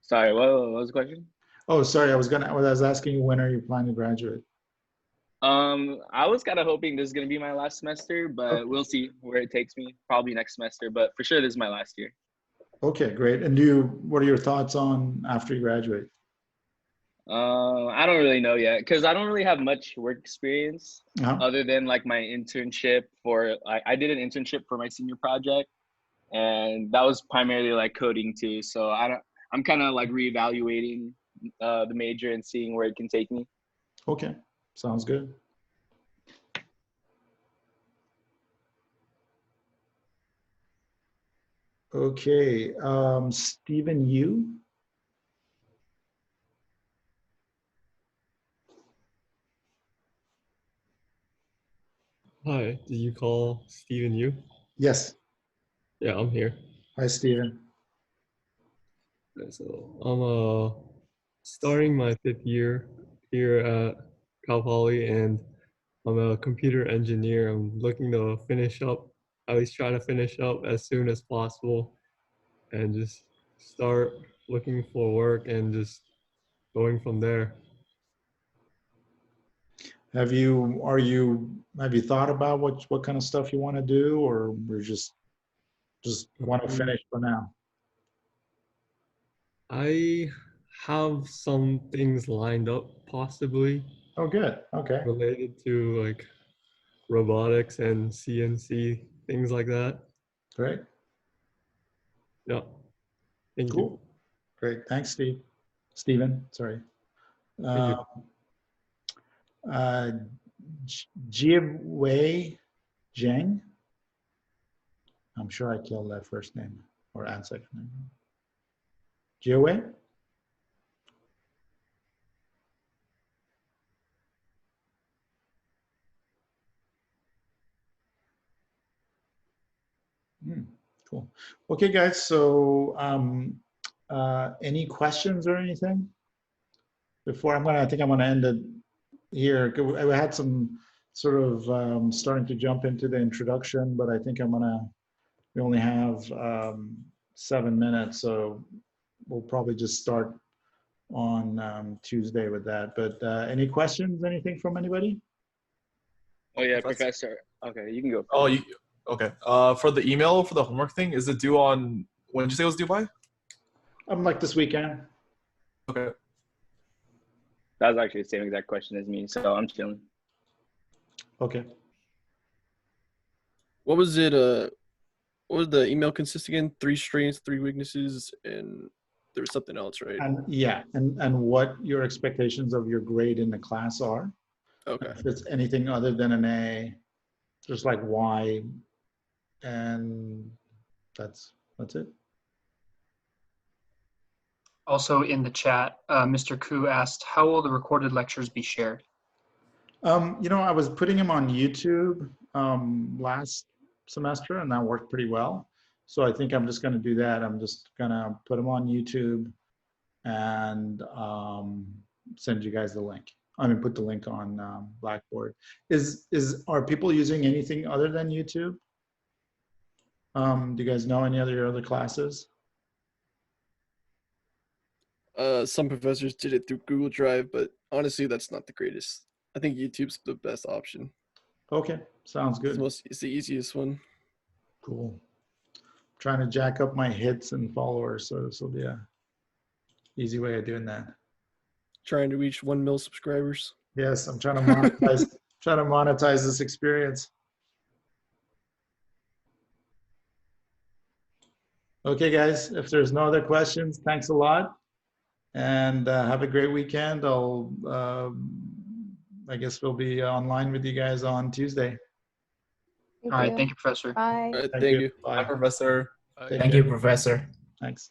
Sorry, what was the question? Oh, sorry. I was asking you, when are you planning to graduate? I was kind of hoping this is going to be my last semester, but okay. We'll see where it takes me. Probably next semester, but for sure this is my last year. Okay, great. And what are your thoughts on after you graduate? I don't really know yet because I don't really have much work experience other than like my internship I did an internship for my senior project, and that was primarily like coding too. So I'm kind of like reevaluating the major and seeing where it can take me. Okay, sounds good. Okay, Stephen Yu. Hi, did you call Stephen Yu? Yes. Yeah, I'm here. Hi, Stephen. So I'm starting my 5th year here at Cal Poly, and I'm a computer engineer. I'm looking to at least try to finish up as soon as possible, and just start looking for work and just going from there. Have you thought about what kind of stuff you want to do, or we're just want to finish for now? I have some things lined up, possibly. Oh, good. Okay. Related to like robotics and CNC, things like that. Great. Yeah. Thank you. Great. Thanks, Stephen. Sorry. Jiwei Zhang. I'm sure I killed that first name or second name. Jiwei? Cool. Okay, guys. So any questions or anything? Before I think I'm gonna end it here. I had some sort of starting to jump into the introduction, but I think we only have 7 minutes, so we'll probably just start on Tuesday with that. But any questions, anything from anybody? Oh yeah, Professor. Okay, you can go. Oh, okay. For the email, for the homework thing, is it due on, when did you say it was due by? Like this weekend. Okay. That was actually the same exact question as me, so I'm chilling. Okay. What was it? What was the email consist again? 3 strengths, 3 weaknesses, and there was something else, right? And what your expectations of your grade in the class are. Okay. If it's anything other than an A, just like why, and that's it. Also in the chat, Mr. Koo asked, how will the recorded lectures be shared? I was putting them on YouTube last semester, and that worked pretty well. So I think I'm just going to do that. I'm just going to put them on YouTube and send you guys the link. Put the link on Blackboard. Are people using anything other than YouTube? Do you guys know any other classes? Some professors did it through Google Drive, but honestly, that's not the greatest. I think YouTube's the best option. Okay, sounds good. It's the easiest one. Cool. Trying to jack up my hits and followers, so this will be a easy way of doing that. Trying to reach 1 mil subscribers. Yes, I'm trying to monetize trying to monetize this experience. Okay, guys, if there's no other questions, thanks a lot, and have a great weekend. I guess we'll be online with you guys on Tuesday. All right, thank you, Professor. Bye. All right, thank you. Bye. Bye, Professor. Thank you, Professor. Thanks.